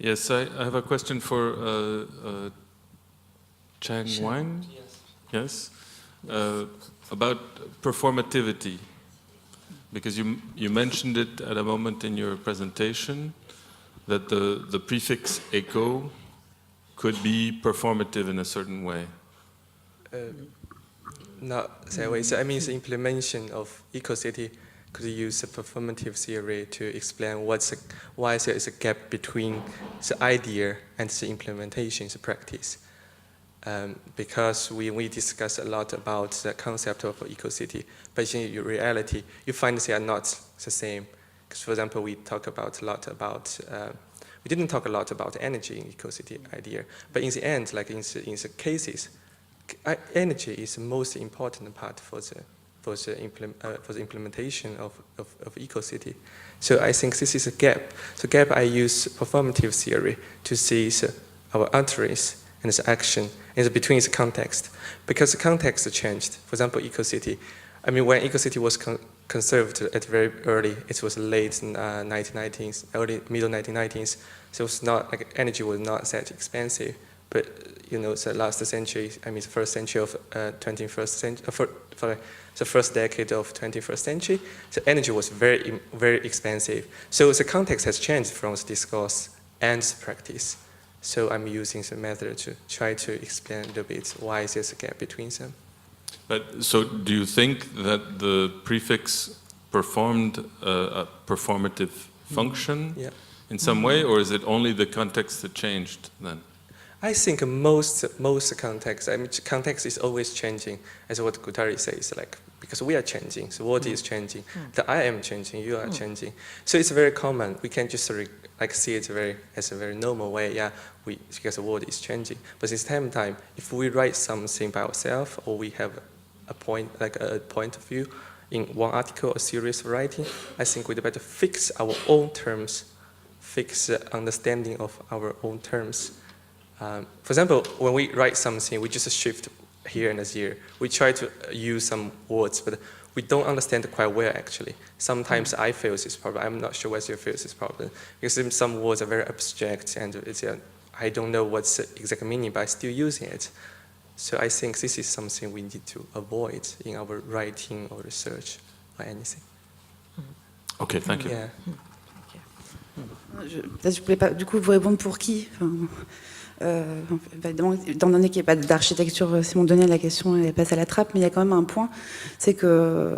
Yes, I have a question for Chang Wang. Yes, about performativity, because you mentioned it at a moment in your presentation that the prefix eco could be performative in a certain way. Not that way. So I mean, the implementation of EcoCity could use a performative theory to explain why there is a gap between the idea and the implementation, the practice. Because we discuss a lot about the concept of EcoCity, but in reality, you find they are not the same. Because, for example, we didn't talk a lot about energy in EcoCity idea, but in the end, like in the cases, energy is the most important part for the implementation of EcoCity. So I think this is a gap. The gap I use performative theory to see our utterance and the action is between the context, because the context changed. For example, EcoCity. I mean, when EcoCity was conserved at very early, it was late 1990s, middle 1990s. So it's not like energy was not that expensive. But you know, the last century, I mean, the first century of 21st century, the first decade of 21st century, the energy was very, very expensive. So the context has changed from the discourse and the practice. So I'm using the method to try to explain a little bit why there's a gap between them. But so, do you think that the prefix performed a performative function in some way, or is it only the context that changed then? I think most context, I mean, context is always changing, as what Guattari says, like, because we are changing, the world is changing, the I am changing, you are changing. So it's very common. We can just see it as a very normal way, because the world is changing. But at the same time, if we write something by ourselves, or we have a point of view in one article or series of writing, I think we'd better fix our own terms, fix the understanding of our own terms. For example, when we write something, we just shift here and there. We try to use some words, but we don't understand quite well, actually. Sometimes I feel this problem. I'm not sure whether you feel this problem. Because some words are very abstract, and I don't know what's the exact meaning, but I'm still using it. So I think this is something we need to avoid in our writing or research or anything. Okay, thank you. Yeah. Je voulais pas, du coup, vous répondre pour qui étant donné qu'il n'y a pas d'architecture, Simon donnait la question, elle passe à la trappe, mais il y a quand même un point, c'est que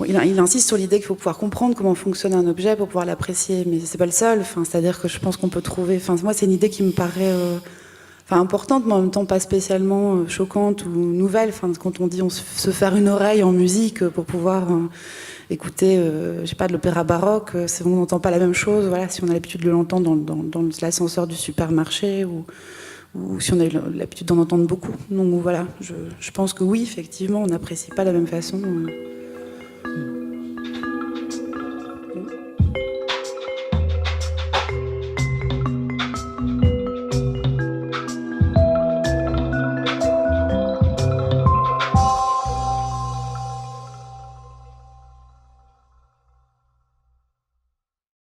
il insiste sur l'idée qu'il faut pouvoir comprendre comment fonctionne un objet pour pouvoir l'apprécier, mais c'est pas le seul. C'est-à-dire que je pense qu'on peut trouver. Moi, c'est une idée qui me paraît importante, mais en même temps pas spécialement choquante ou nouvelle. Enfin, quand on dit se faire une oreille en musique pour pouvoir écouter, je sais pas, de l'opéra baroque, on n'entend pas la même chose. Voilà, si on a l'habitude de l'entendre dans l'ascenseur du supermarché ou si on a eu l'habitude d'en entendre beaucoup. Donc voilà, je pense que oui, effectivement, on n'apprécie pas de la même façon